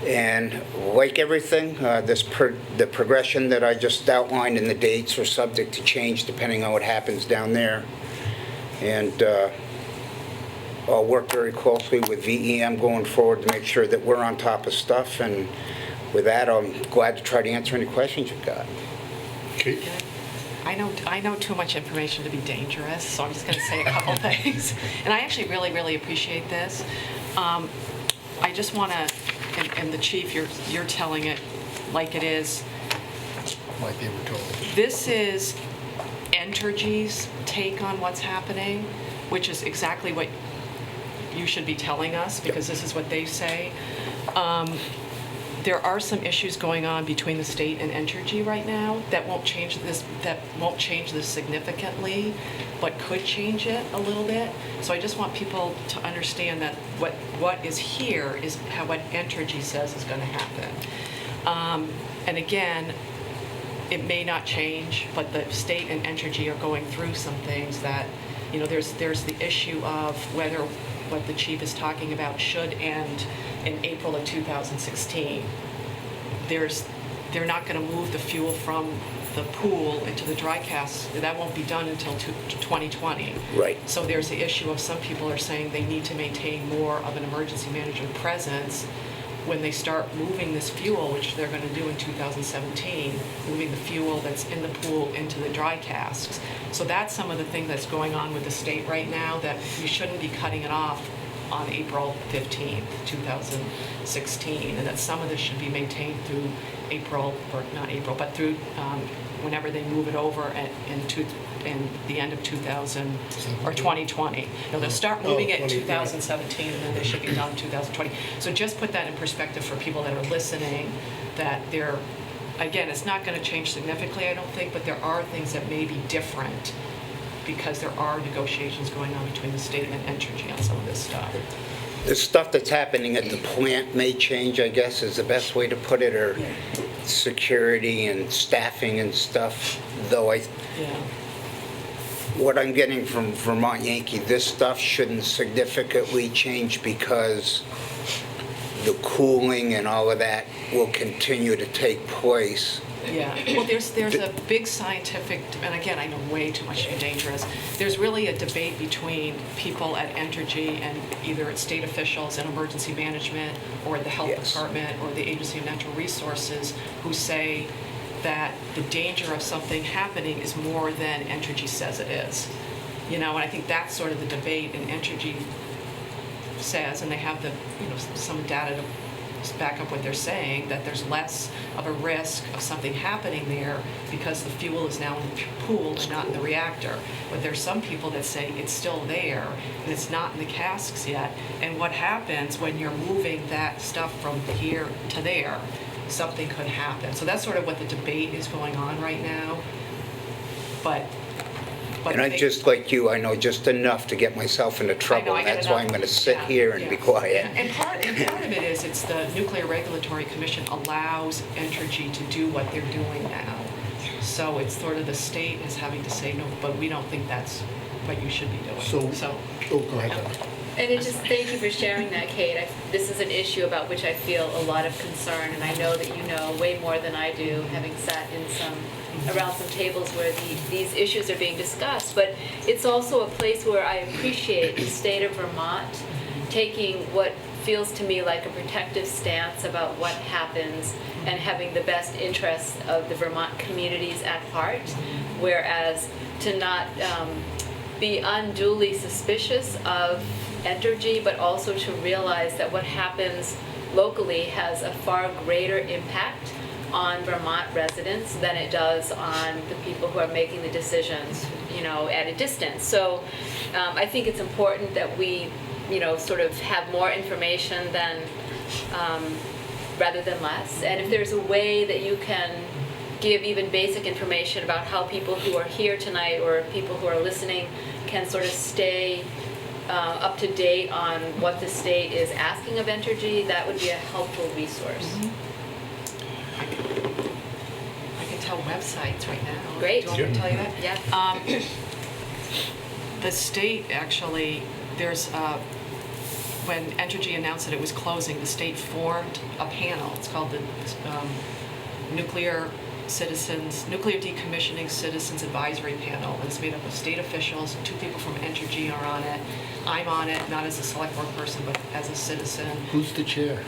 And like everything, the progression that I just outlined and the dates are subject to change depending on what happens down there. And I'll work very closely with VEM going forward to make sure that we're on top of stuff. And with that, I'm glad to try to answer any questions you've got. Okay. I know too much information to be dangerous, so I'm just going to say a couple things. And I actually really appreciate this. I just want to, and the chief, you're telling it like it is. Like they were told. This is Entergy's take on what's happening, which is exactly what you should be telling us, because this is what they say. There are some issues going on between the state and Entergy right now that won't change this significantly, but could change it a little bit. So I just want people to understand that what is here is what Entergy says is going to happen. And again, it may not change, but the state and Entergy are going through some things that, there's the issue of whether what the chief is talking about should end in April of 2016. They're not going to move the fuel from the pool into the dry cast. That won't be done until 2020. Right. So there's the issue of some people are saying they need to maintain more of an emergency management presence when they start moving this fuel, which they're going to do in 2017, moving the fuel that's in the pool into the dry casks. So that's some of the thing that's going on with the state right now, that we shouldn't be cutting it off on April 15th, 2016, and that some of this should be maintained through April, or not April, but through whenever they move it over in the end of 2000 or 2020. They'll start moving it in 2017, and then they should be done in 2020. So just put that in perspective for people that are listening, that again, it's not going to change significantly, I don't think, but there are things that may be different because there are negotiations going on between the state and Entergy on some of this stuff. The stuff that's happening at the plant may change, I guess, is the best way to put it, or security and staffing and stuff, though what I'm getting from Vermont Yankee, this stuff shouldn't significantly change because the cooling and all of that will continue to take place. Yeah, well, there's a big scientific, and again, I know way too much to be dangerous. There's really a debate between people at Entergy and either it's state officials in emergency management or the health department or the Agency of Natural Resources who say that the danger of something happening is more than Entergy says it is. And I think that's sort of the debate, and Entergy says, and they have some data to back up what they're saying, that there's less of a risk of something happening there because the fuel is now in the pool and not in the reactor. But there's some people that say it's still there and it's not in the casks yet. And what happens when you're moving that stuff from here to there? Something could happen. So that's sort of what the debate is going on right now. But And I just like you, I know just enough to get myself into trouble. That's why I'm going to sit here and be quiet. And part of it is it's the Nuclear Regulatory Commission allows Entergy to do what they're doing now. So it's sort of the state is having to say, no, but we don't think that's what you should be doing. So, oh, go ahead, Debbie. And it just, thank you for sharing that, Kate. This is an issue about which I feel a lot of concern, and I know that you know way more than I do, having sat in around some tables where these issues are being discussed. But it's also a place where I appreciate the state of Vermont taking what feels to me like a protective stance about what happens and having the best interests of the Vermont communities at heart, whereas to not be unduly suspicious of Entergy, but also to realize that what happens locally has a far greater impact on Vermont residents than it does on the people who are making the decisions, at a distance. So I think it's important that we, sort of have more information than, rather than less. And if there's a way that you can give even basic information about how people who are here tonight or people who are listening can sort of stay up to date on what the state is asking of Entergy, that would be a helpful resource. I can tell websites right now. Great. Do you want me to tell you that? Yeah. The state actually, when Entergy announced that it was closing, the state formed a panel. It's called the Nuclear Decommissioning Citizens Advisory Panel. And it's made up of state officials. 2 people from Entergy are on it. I'm on it, not as a select board person, but as a citizen. Who's the chair?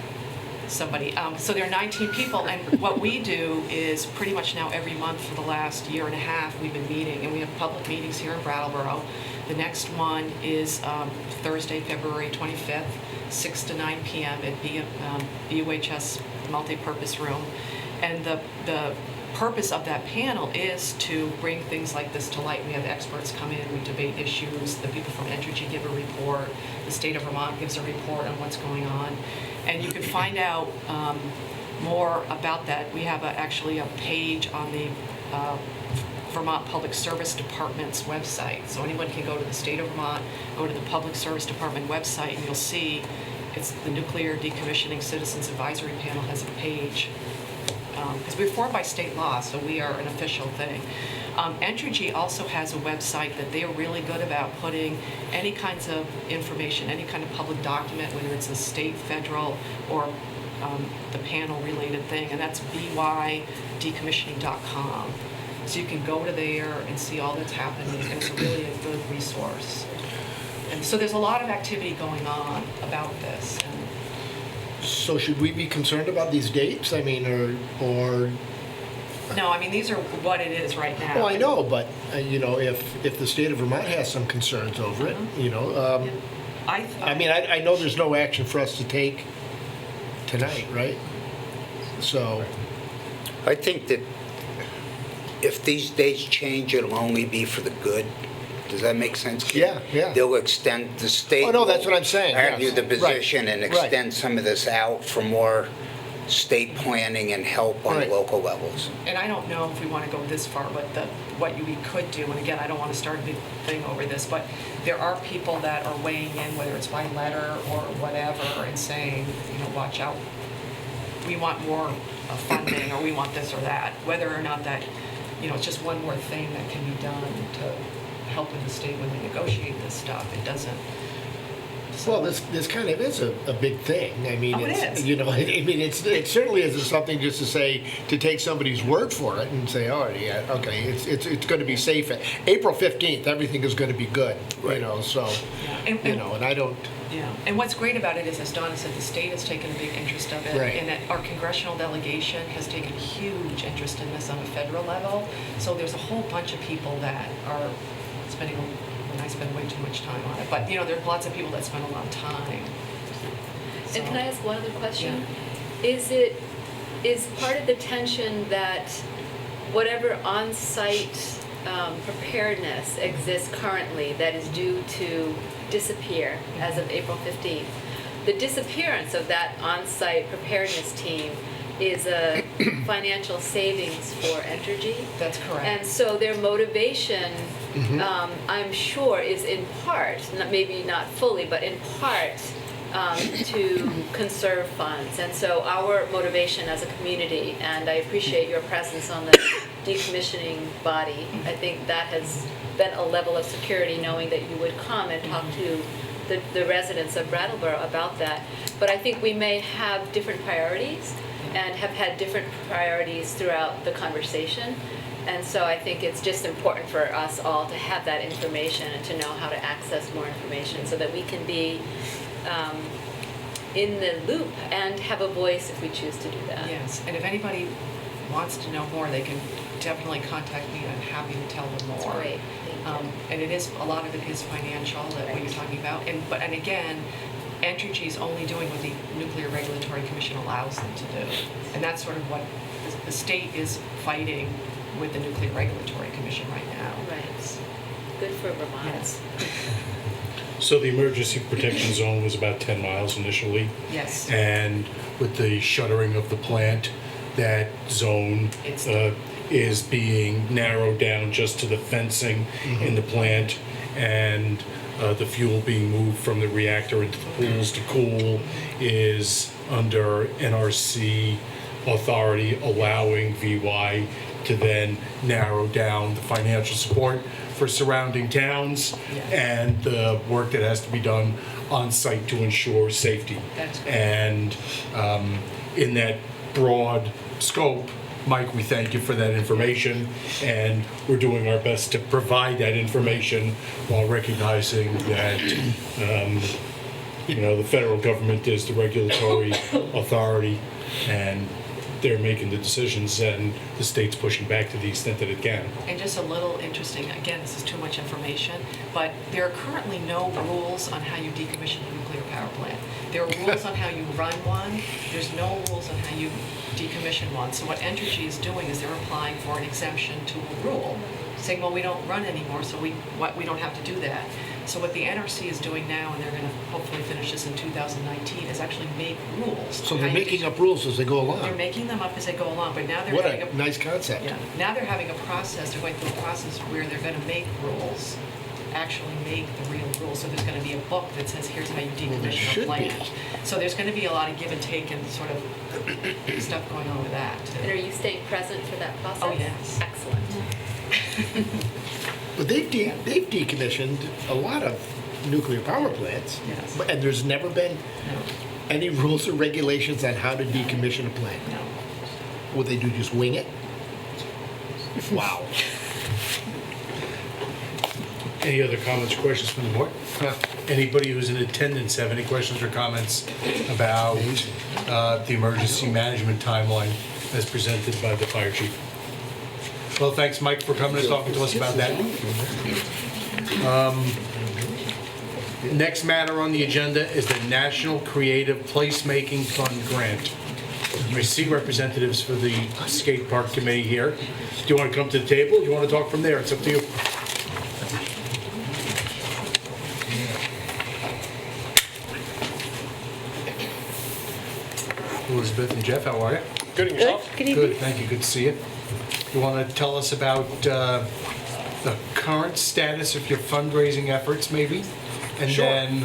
Somebody. So there are 19 people, and what we do is pretty much now every month for the last year and a half we've been meeting, and we have public meetings here in Brattleboro. The next one is Thursday, February 25th, 6 to 9 p.m. at BUHS Multipurpose Room. And the purpose of that panel is to bring things like this to light. We have experts come in, we debate issues, the people from Entergy give a report, the state of Vermont gives a report on what's going on. And you can find out more about that. We have actually a page on the Vermont Public Service Department's website. So anyone can go to the state of Vermont, go to the Public Service Department website, and you'll see it's the Nuclear Decommissioning Citizens Advisory Panel has a page. Because we're formed by state law, so we are an official thing. Entergy also has a website that they are really good about putting any kinds of information, any kind of public document, whether it's a state, federal, or the panel-related thing, and that's bydecommissioning.com. So you can go to there and see all that's happening, and it's really a good resource. And so there's a lot of activity going on about this. So should we be concerned about these dates? I mean, or? No, I mean, these are what it is right now. Well, I know, but, if the state of Vermont has some concerns over it, I mean, I know there's no action for us to take tonight, right? So. I think that if these dates change, it'll only be for the good. Does that make sense, Keith? Yeah. They'll extend the state. Oh, no, that's what I'm saying. Argue yes. the position Right. and extend some of this out for more state planning and help on Right. local levels. And I don't know if we want to go this far, but what we could do, and again, I don't want to start a big thing over this, but there are people that are weighing in, whether it's by letter or whatever, and saying, watch out, we want more funding, or we want this or that, whether or not that, it's just one more thing that can be done to helping the state when they negotiate this stuff. It doesn't. So. Well, this kind of is a big thing. I mean, It is. It certainly isn't something just to take somebody's word for it and say, oh yeah, okay, it's going to be safe. April 15th, everything is going to be good. Right. So Yeah. and I don't. Yeah, and what's great about it is, as Donna said, the state has taken a big interest of it, Right. and that our congressional delegation has taken huge interest in this on a federal level. So there's a whole bunch of people that are spending, and I spend way too much time on it, but there's lots of people that spend a lot of time. So, And can I ask one other question? Is part of the tension that whatever on-site preparedness exists currently that is due to disappear as of April 15th, the disappearance of that on-site preparedness team is a financial savings for Entergy? That's correct. And so their motivation, I'm sure, is in part, maybe not fully, but in part, to conserve funds. And so our motivation as a community, and I appreciate your presence on the decommissioning body, I think that has been a level of security knowing that you would come and talk to the residents of Brattleboro about that. But I think we may have different priorities and have had different priorities throughout the conversation. And so I think it's just important for us all to have that information and to know how to access more information so that we can be in the loop and have a voice if we choose to do that. Yes, and if anybody wants to know more, they can definitely contact me. I'm happy to tell them more. Great, thank you. And it is, a lot of it is financial, that what you're talking about. And again, Entergy is only doing what the Nuclear Regulatory Commission allows them to do. And that's sort of what the state is fighting with the Nuclear Regulatory Commission right now. Right. Good for Vermont. Yes. So the emergency protection zone was about 10 miles initially. Yes. And with the shuttering of the plant, that zone It's- is being narrowed down just to the fencing in the plant, and the fuel being moved from the reactor into the pools to cool is under NRC authority, allowing VY to then narrow down the financial support for surrounding towns Yes. and the work that has to be done on site to ensure safety. That's great. And in that broad scope, Mike, we thank you for that information, and we're doing our best to provide that information while recognizing that the federal government is the regulatory authority, and they're making the decisions, and the state's pushing back to the extent that it can. And just a little interesting, again, this is too much information, but there are currently no rules on how you decommission a nuclear power plant. There are rules on how you run one. There's no rules on how you decommission one. So what Entergy is doing is they're applying for an exemption to a rule, saying, well, we don't run anymore, so we don't have to do that. So what the NRC is doing now, and they're going to hopefully finish this in 2019, is actually make rules. So they're making up rules as they go along. They're making them up as they go along, but now they're What having a nice concept. yeah, now they're having a process, they're going through a process where they're going to make rules, actually make the real rules. So there's going to be a book that says, here's how you decommission should a plant. be. So there's going to be a lot of give and take and sort of stuff going on with that. And are you staying present for that process? Oh, yes. Excellent. But they've decommissioned a lot of nuclear power plants. Yes. And there's never been No, any rules or regulations on how to decommission a plant. no. Would they do, just wing it? Wow. Any other comments or questions from the board? Anybody who's in attendance have any questions or comments about the emergency management timeline as presented by the fire chief? Well, thanks, Mike, for coming and talking to us about that. Next matter on the agenda is the National Creative Placemaking Fund Grant. I see representatives for the Skatepark Committee here. Do you want to come to the table? Do you want to talk from there? It's up to you. Elizabeth and Jeff, how are you? Good, and Good, yourself? good evening. Good, thank you, good to see you. You want to tell us about the current status of your fundraising efforts, maybe? And Sure. then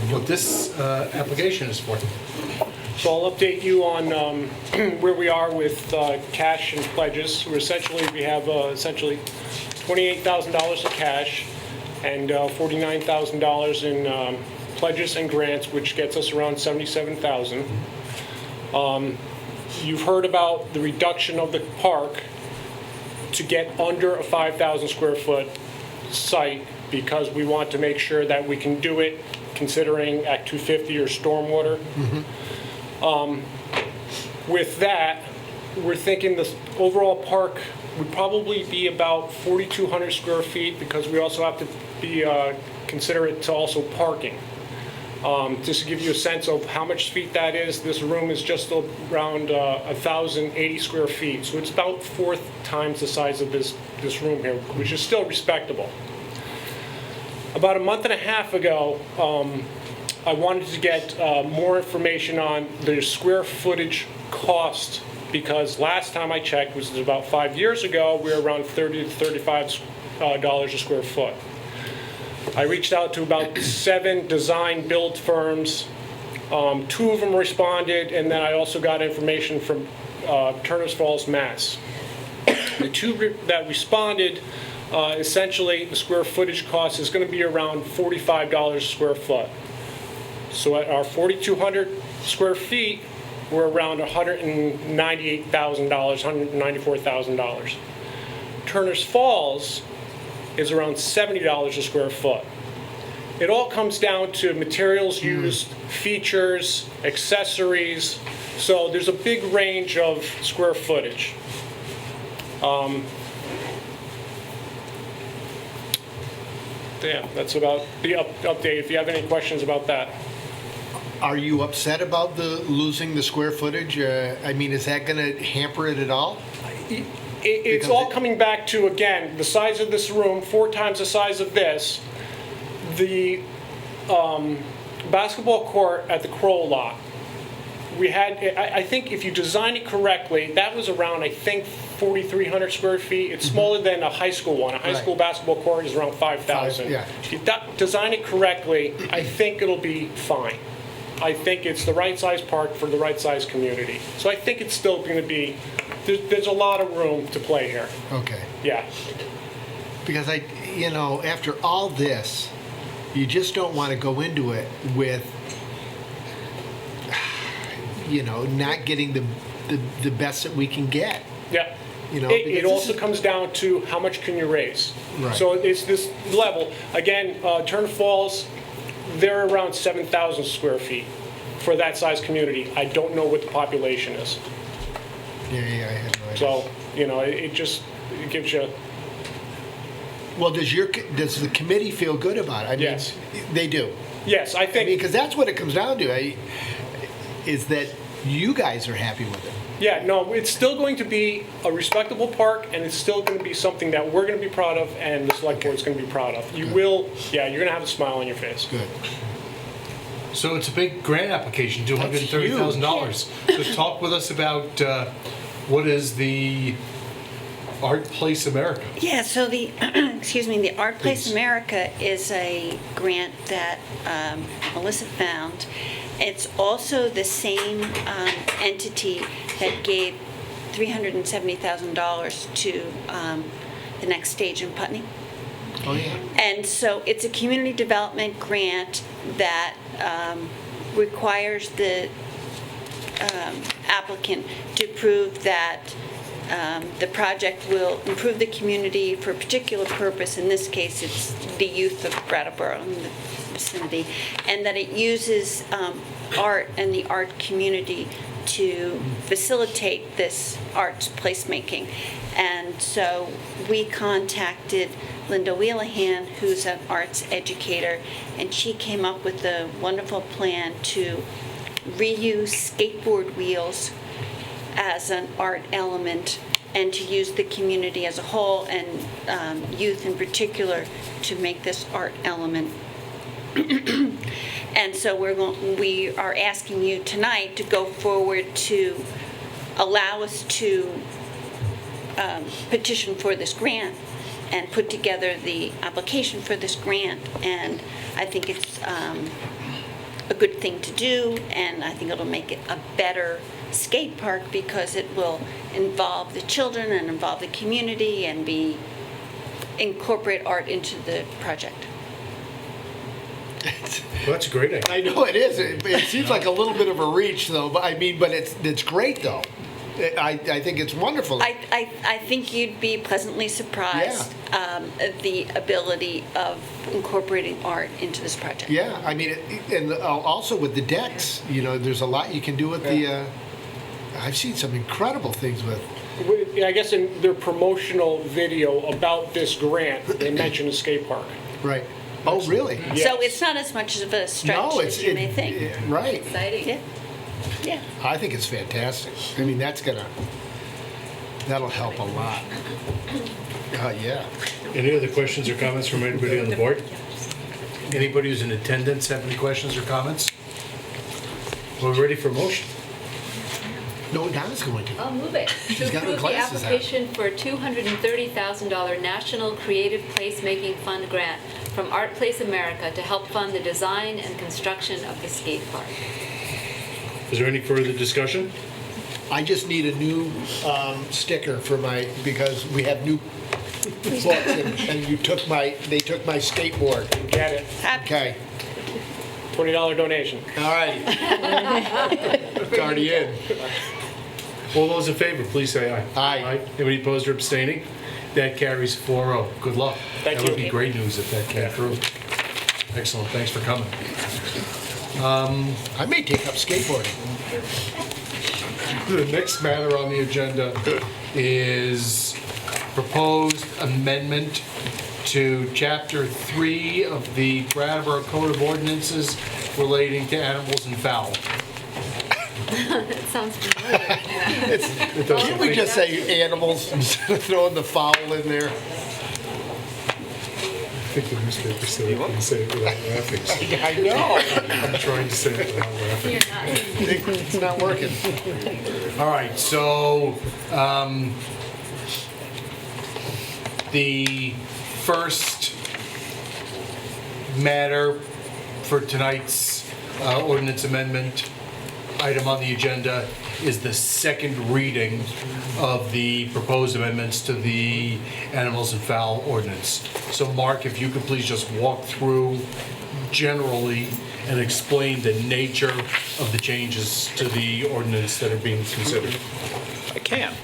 what this application is for? So I'll update you on where we are with cash and pledges. We have essentially $28,000 of cash and $49,000 in pledges and grants, which gets us around $77,000. You've heard about the reduction of the park to get under a 5,000 square foot site because we want to make sure that we can do it considering Act 250 or stormwater. With that, we're thinking the overall park would probably be about 4,200 square feet because we also have to be considerate to also parking. Just to give you a sense of how much feet that is, this room is just around 1,080 square feet. So it's about 4 times the size of this room here, which is still respectable. About a month and a half ago, I wanted to get more information on the square footage cost because last time I checked, which was about 5 years ago, we were around $30 to $35 a square foot. I reached out to about 7 design build firms. 2 of them responded, and then I also got information from Turners Falls, Mass. The 2 that responded, essentially, the square footage cost is going to be around $45 a square foot. So at our 4,200 square feet, we're around $198,000, $194,000. Turners Falls is around $70 a square foot. It all comes down to materials used, features, accessories. So there's a big range of square footage. Yeah, that's about the update. If you have any questions about that. Are you upset about losing the square footage? I mean, is that going to hamper it at all? It's all coming back to, again, the size of this room, 4 times the size of this. The basketball court at the Crow lot. We had, I think if you design it correctly, that was around, I think, 4,300 square feet. It's smaller than a high school one. A high school basketball court is around 5,000. Yeah. If you design it correctly, I think it'll be fine. I think it's the right size park for the right size community. So I think it's still going to be, there's a lot of room to play here. Okay. Yeah. Because after all this, you just don't want to go into it with, not getting the best that we can get. Yeah. It because also comes down to how much can you raise. Right. So it's this level. Again, Turner Falls, they're around 7,000 square feet for that size community. I don't know what the population is. Yeah, I had no idea. So, it gives you. Well, does the committee feel good about it? I mean, Yes. They do. Yes, I think. Because that's what it comes down to, is that you guys are happy with it. Yeah, no, it's still going to be a respectable park, and it's still going to be something that we're going to be proud of, and the select board's going to be proud of. You're going to have a smile on your face. Good. So it's a big grant application, $230,000. So talk with us about what is the Art Place America? Yeah, so the, the Art Place Please. America is a grant that Melissa found. It's also the same entity that gave $370,000 to the next stage in Putney. Oh, yeah. And so it's a community development grant that requires the applicant to prove that the project will improve the community for a particular purpose. In this case, it's the youth of Brattleboro and the vicinity, and that it uses art and the art community to facilitate this arts placemaking. And so we contacted Linda Wheelahan, who's an arts educator, and she came up with a wonderful plan to reuse skateboard wheels as an art element, and to use the community as a whole and youth in particular to make this art element. And so we are asking you tonight to go forward to allow us to petition for this grant and put together the application for this grant. And I think it's a good thing to do, and I think it'll make it a better skate park because it will involve the children and involve the community and incorporate art into the project. Well, that's a great idea. I know it is. It seems like a little bit of a reach, though. But it's great, though. I think it's wonderful. I think you'd be pleasantly surprised at the ability of incorporating art into this project. Yeah, I mean, and also with the decks, there's a lot you can do with the. I've seen some incredible things with. I guess in their promotional video about this grant, they mentioned a skate park. Right. Oh, really? Yes. So it's not as much of a stretch as you may think. Right. Exciting. Yeah. Yeah. I think it's fantastic. I mean, that'll help a lot. Yeah. Any other questions or comments from anybody on the board? Anybody who's in attendance have any questions or comments? We're ready for a motion. No, Donna's going to. I'll move it. She's To got her approve the glasses on. application for a $230,000 National Creative Placemaking Fund grant from Art Place America to help fund the design and construction of the skate park. Is there any further discussion? I just need a new sticker for because we have new books and they took my skateboard. Get it. Okay, $20 donation. all right. It's already in. All those in favor, please say aye. Aye. Anybody opposed or abstaining? That carries 4-0. Good luck. Thank That you. would be great news if that came through. Excellent, thanks for coming. I may take up skateboarding. The next matter on the agenda is proposed amendment to Chapter 3 of the Brattleboro Code of Ordinances relating to animals and fowl. That sounds familiar. Can't we just say animals instead of throwing the fowl in there? I think the newspaper said you can say it without laughing. So I know. I'm trying to say it without laughing. You're not. It's not working. All right, so the first matter for tonight's ordinance amendment item on the agenda is the second reading of the proposed amendments to the animals and fowl ordinance. So Mark, if you could please just walk through generally and explain the nature of the changes to the ordinance that are being considered. I can.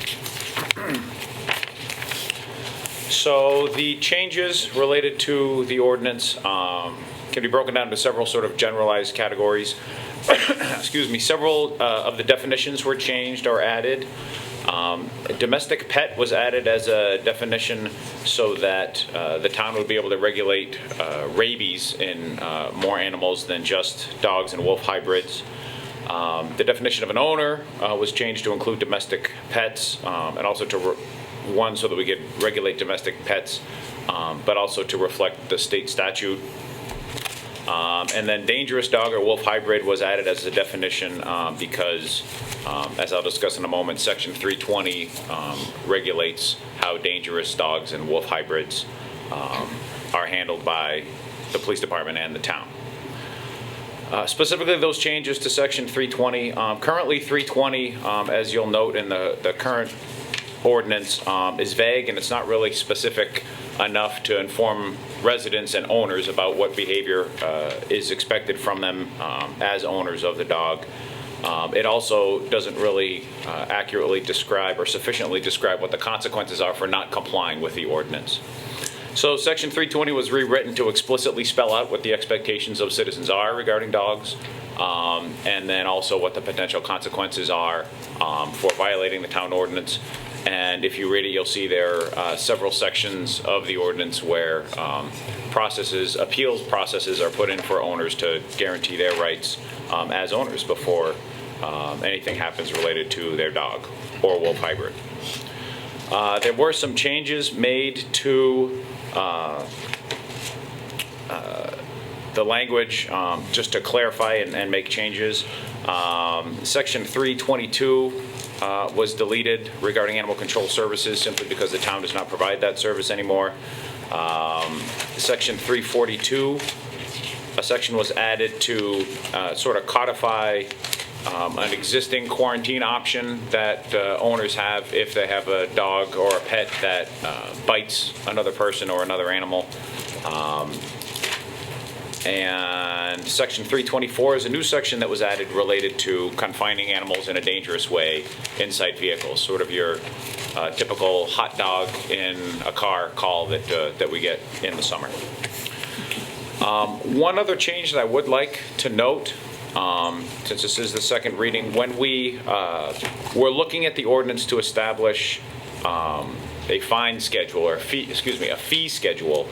So the changes related to the ordinance can be broken down into several sort of generalized categories. Excuse me, several of the definitions were changed or added. Domestic pet was added as a definition so that the town would be able to regulate rabies in more animals than just dogs and wolf hybrids. The definition of an owner was changed to include domestic pets and also to so that we could regulate domestic pets, but also to reflect the state statute. And then dangerous dog or wolf hybrid was added as a definition because, as I'll discuss in a moment, Section 320 regulates how dangerous dogs and wolf hybrids are handled by the police department and the town. Specifically, those changes to Section 320. Currently, 320, as you'll note in the current ordinance, is vague and it's not really specific enough to inform residents and owners about what behavior is expected from them as owners of the dog. It also doesn't really accurately describe or sufficiently describe what the consequences are for not complying with the ordinance. So Section 320 was rewritten to explicitly spell out what the expectations of citizens are regarding dogs, and then also what the potential consequences are for violating the town ordinance. And if you read it, you'll see there are several sections of the ordinance where appeals processes are put in for owners to guarantee their rights as owners before anything happens related to their dog or wolf hybrid. There were some changes made to the language just to clarify and make changes. Section 322 was deleted regarding animal control services simply because the town does not provide that service anymore. Section 342, a section was added to sort of codify an existing quarantine option that owners have if they have a dog or a pet that bites another person or another animal. And Section 324 is a new section that was added related to confining animals in a dangerous way inside vehicles, sort of your typical hot dog in a car call that we get in the summer. One other change that I would like to note, since this is the second reading, when we were looking at the ordinance to establish a fine schedule or a fee schedule,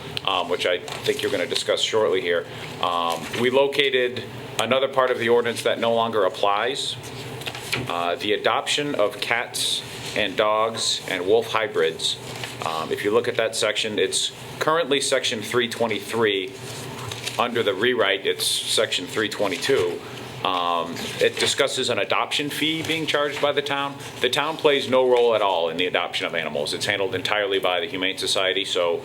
which I think you're going to discuss shortly here. We located another part of the ordinance that no longer applies. The adoption of cats and dogs and wolf hybrids. If you look at that section, it's currently Section 323. Under the rewrite, it's Section 322. It discusses an adoption fee being charged by the town. The town plays no role at all in the adoption of animals. It's handled entirely by the Humane Society, so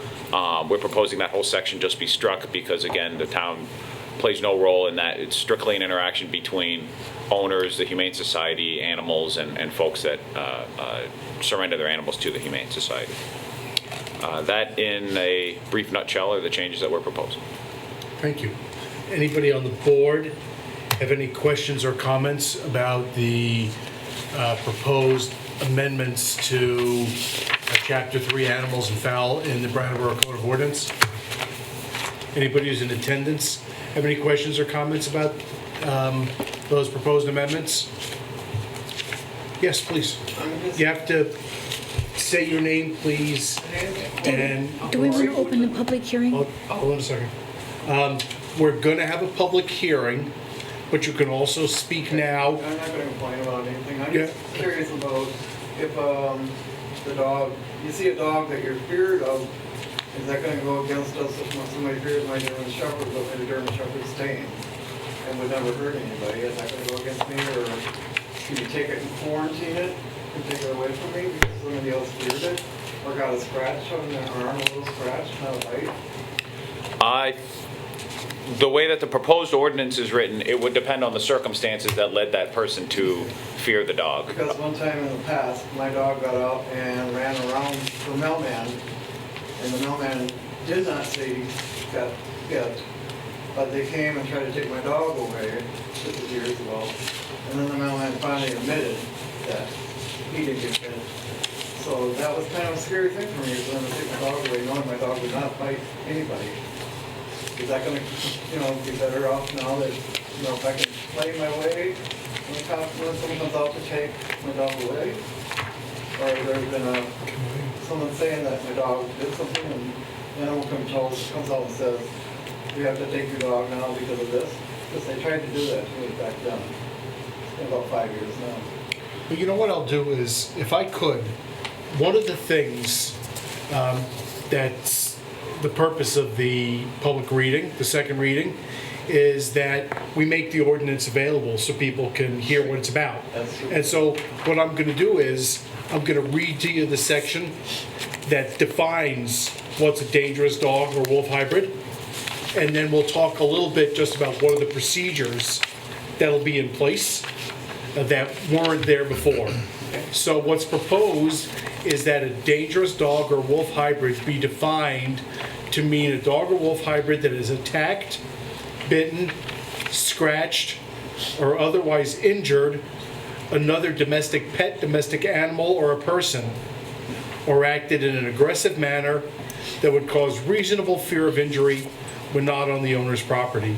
we're proposing that whole section just be struck because, again, the town plays no role in that. It's strictly an interaction between owners, the Humane Society, animals, and folks that surrender their animals to the Humane Society. That, in a brief nutshell, are the changes that we're proposing. Thank you. Anybody on the board have any questions or comments about the proposed amendments to Chapter 3 Animals and Fowl in the Brattleboro Code of Ordinance? Anybody who's in attendance have any questions or comments about those proposed amendments? Yes, please. You have to say your name, please, and... Do we want to open the public hearing? Hold on a second. We're going to have a public hearing, but you can also speak now. I'm not going to complain about anything. I'm Yeah. just curious about if the dog, you see a dog that you're feared of, is that going to go against us if somebody fears my German Shepherd, but my German Shepherd's tame and would never hurt anybody? Is that going to go against me, or can you take it and quarantine it and take it away from me because somebody else feared it or got a scratch on their arm, a little scratch, not a bite? The way that the proposed ordinance is written, it would depend on the circumstances that led that person to fear the dog. Because one time in the past, my dog got out and ran around the mailman, and the mailman did not say he got bit, but they came and tried to take my dog away, this was years ago, and then the mailman finally admitted that he did get bit. So that was kind of a scary thing for me, for them to take my dog away, knowing my dog would not bite anybody. Is that going to, be better off now that, if I can play my way when someone comes out to take my dog away? Or there's been someone saying that my dog did something and the animal control comes out and says, we have to take your dog now because of this? Because they tried to do that to me back then. It's been about 5 years now. But you know what I'll do is, if I could, one of the things that's the purpose of the public reading, the second reading, is that we make the ordinance available so people can hear what it's about. And so what I'm going to do is, I'm going to read to you the section that defines what's a dangerous dog or wolf hybrid, and then we'll talk a little bit just about what are the procedures that'll be in place that weren't there before. So what's proposed is that a dangerous dog or wolf hybrid be defined to mean a dog or wolf hybrid that is attacked, bitten, scratched, or otherwise injured another domestic pet, domestic animal, or a person, or acted in an aggressive manner that would cause reasonable fear of injury when not on the owner's property.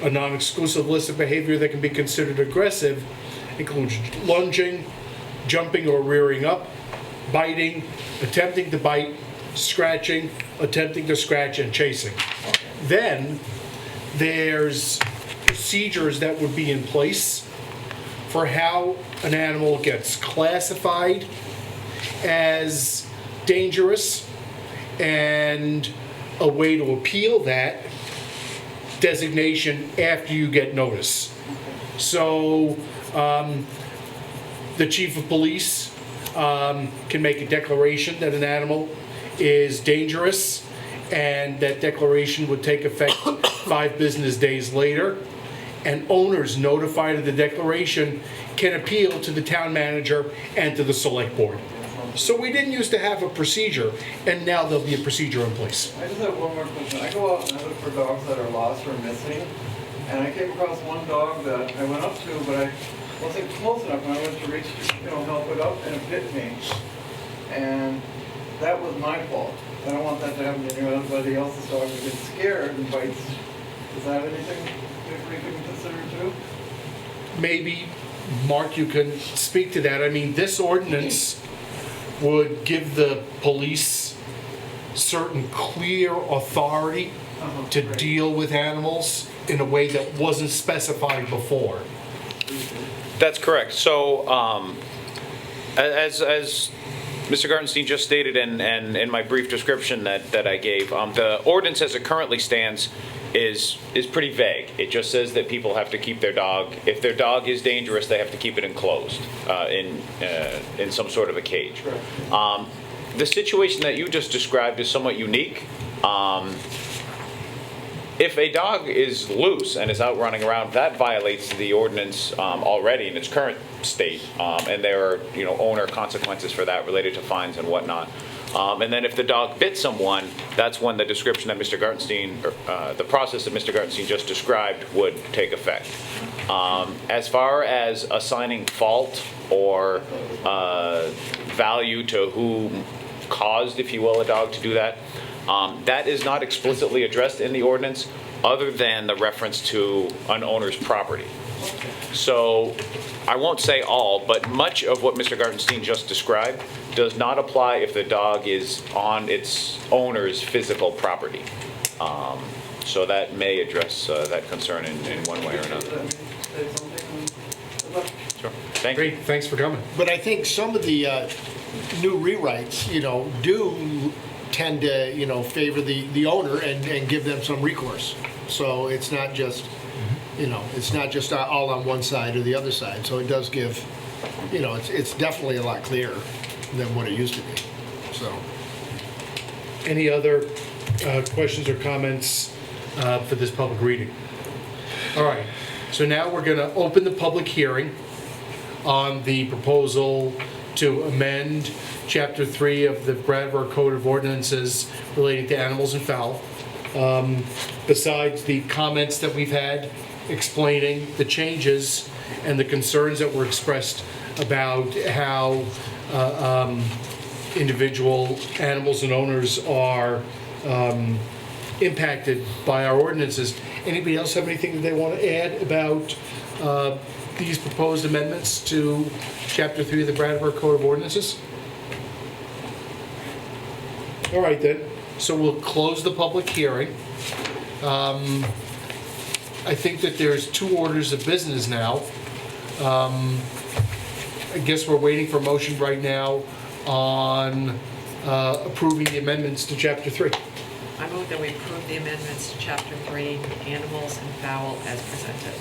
A non-exclusive list of behavior that can be considered aggressive includes lunging, jumping or rearing up, biting, attempting to bite, scratching, attempting to scratch, and chasing. Then there's procedures that would be in place for how an animal gets classified as dangerous and a way to appeal that designation after you get notice. So the chief of police can make a declaration that an animal is dangerous, and that declaration would take effect 5 business days later. And owners notified of the declaration can appeal to the town manager and to the select board. So we didn't used to have a procedure, and now there'll be a procedure in place. I just have one more question. I go out and I look for dogs that are lost or missing, and I came across one dog that I went up to, but I wasn't close enough, and I went to reach, help it up, and it bit me. And that was my fault. I don't want that to happen to anybody else's dog who gets scared and bites. Is that anything that we can consider too? Maybe, Mark, you can speak to that. I mean, this ordinance would give the police certain clear authority to deal with animals in a way that wasn't specified before. That's correct. So, as Mr. Gartenstein just stated, and in my brief description that I gave, the ordinance as it currently stands is pretty vague. It just says that people have to keep their dog, if their dog is dangerous, they have to keep it enclosed in some sort of a cage. The situation that you just described is somewhat unique. If a dog is loose and is out running around, that violates the ordinance already in its current state, and there are owner consequences for that related to fines and whatnot. And then if the dog bit someone, that's when the description that Mr. Gartenstein, the process that Mr. Gartenstein just described would take effect. As far as assigning fault or value to who caused, if you will, a dog to do that, that is not explicitly addressed in the ordinance other than the reference to an owner's property. So I won't say all, but much of what Mr. Gartenstein just described does not apply if the dog is on its owner's physical property. So that may address that concern in one way or another. Sure. Thank you. Great, thanks for coming. But I think some of the new rewrites, do tend to, favor the owner and give them some recourse. So it's not just, it's not just all on one side or the other side. So it does give, it's definitely a lot clearer than what it used to be, so. Any other questions or comments for this public reading? All right, so now we're going to open the public hearing on the proposal to amend Chapter 3 of the Brattleboro Code of Ordinances relating to animals and fowl. Besides the comments that we've had explaining the changes and the concerns that were expressed about how individual animals and owners are impacted by our ordinances. Anybody else have anything that they want to add about these proposed amendments to Chapter 3 of the Brattleboro Code of Ordinances? All right then, so we'll close the public hearing. I think that there's 2 orders of business now. I guess we're waiting for motion right now on approving the amendments to Chapter 3. I move that we approve the amendments to Chapter 3, Animals and Fowl, as presented.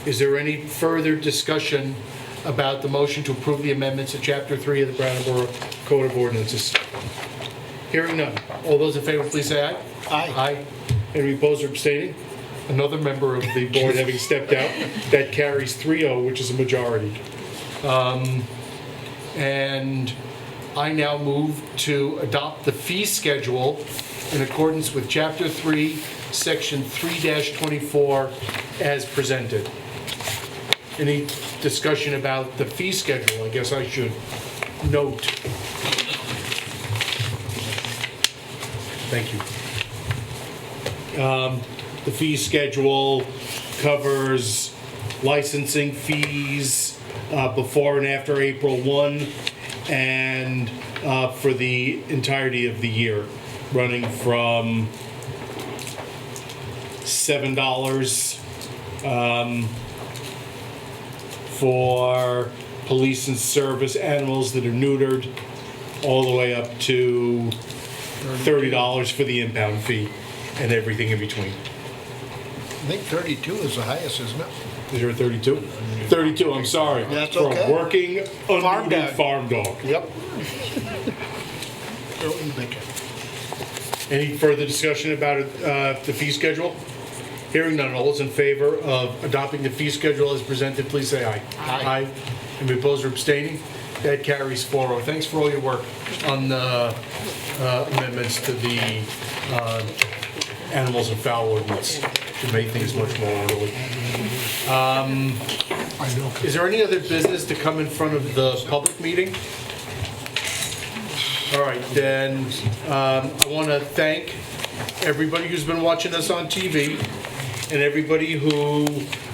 Is there any further discussion about the motion to approve the amendments to Chapter 3 of the Brattleboro Code of Ordinances? Hearing none. All those in favor, please say aye. Aye. Aye. Any opposed or abstaining? Another member of the board having stepped out. That carries 3-0, which is a majority. And I now move to adopt the fee schedule in accordance with Chapter 3, Section 3-24 as presented. Any discussion about the fee schedule? I guess I should note. Thank you. The fee schedule covers licensing fees before and after April 1 and for the entirety of the year, running from $7 for police and service animals that are neutered, all the way up to $30 for the impound fee and everything in between. I think 32 is the highest, isn't it? Is there a 32? 32, I'm sorry. That's For okay. a working, unneutered farm dog. Yep. Any further discussion about the fee schedule? Hearing none, all those in favor of adopting the fee schedule as presented, please say aye. Aye. Any opposed or abstaining? That carries 4-0. Thanks for all your work on the amendments to the animals and fowl ordinance to make things much more orderly. Is there any other business to come in front of the public meeting? All right, then I want to thank everybody who's been watching us on TV and everybody who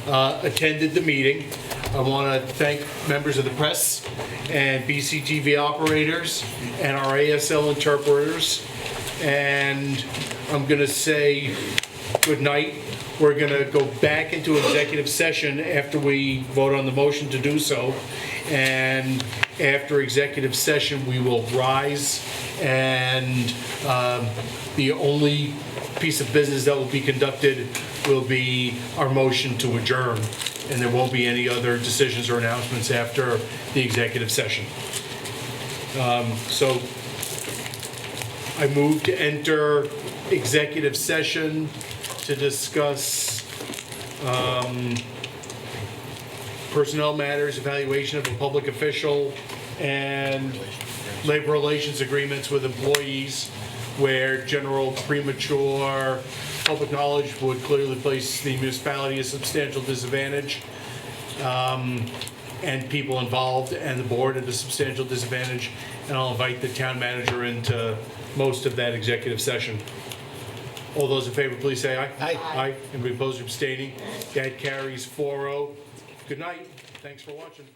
attended the meeting. I want to thank members of the press and BCTV operators and our ASL interpreters. And I'm going to say good night. We're going to go back into executive session after we vote on the motion to do so. And after executive session, we will rise, and the only piece of business that will be conducted will be our motion to adjourn, and there won't be any other decisions or announcements after the executive session. So I move to enter executive session to discuss personnel matters, evaluation of a public official, and labor relations agreements with employees where general premature public knowledge would clearly place the municipality at a substantial disadvantage, and people involved and the board at a substantial disadvantage. And I'll invite the town manager into most of that executive session. All those in favor, please say aye. Aye. Aye. Anybody opposed or abstaining? That carries 4-0. Good night. Thanks for watching.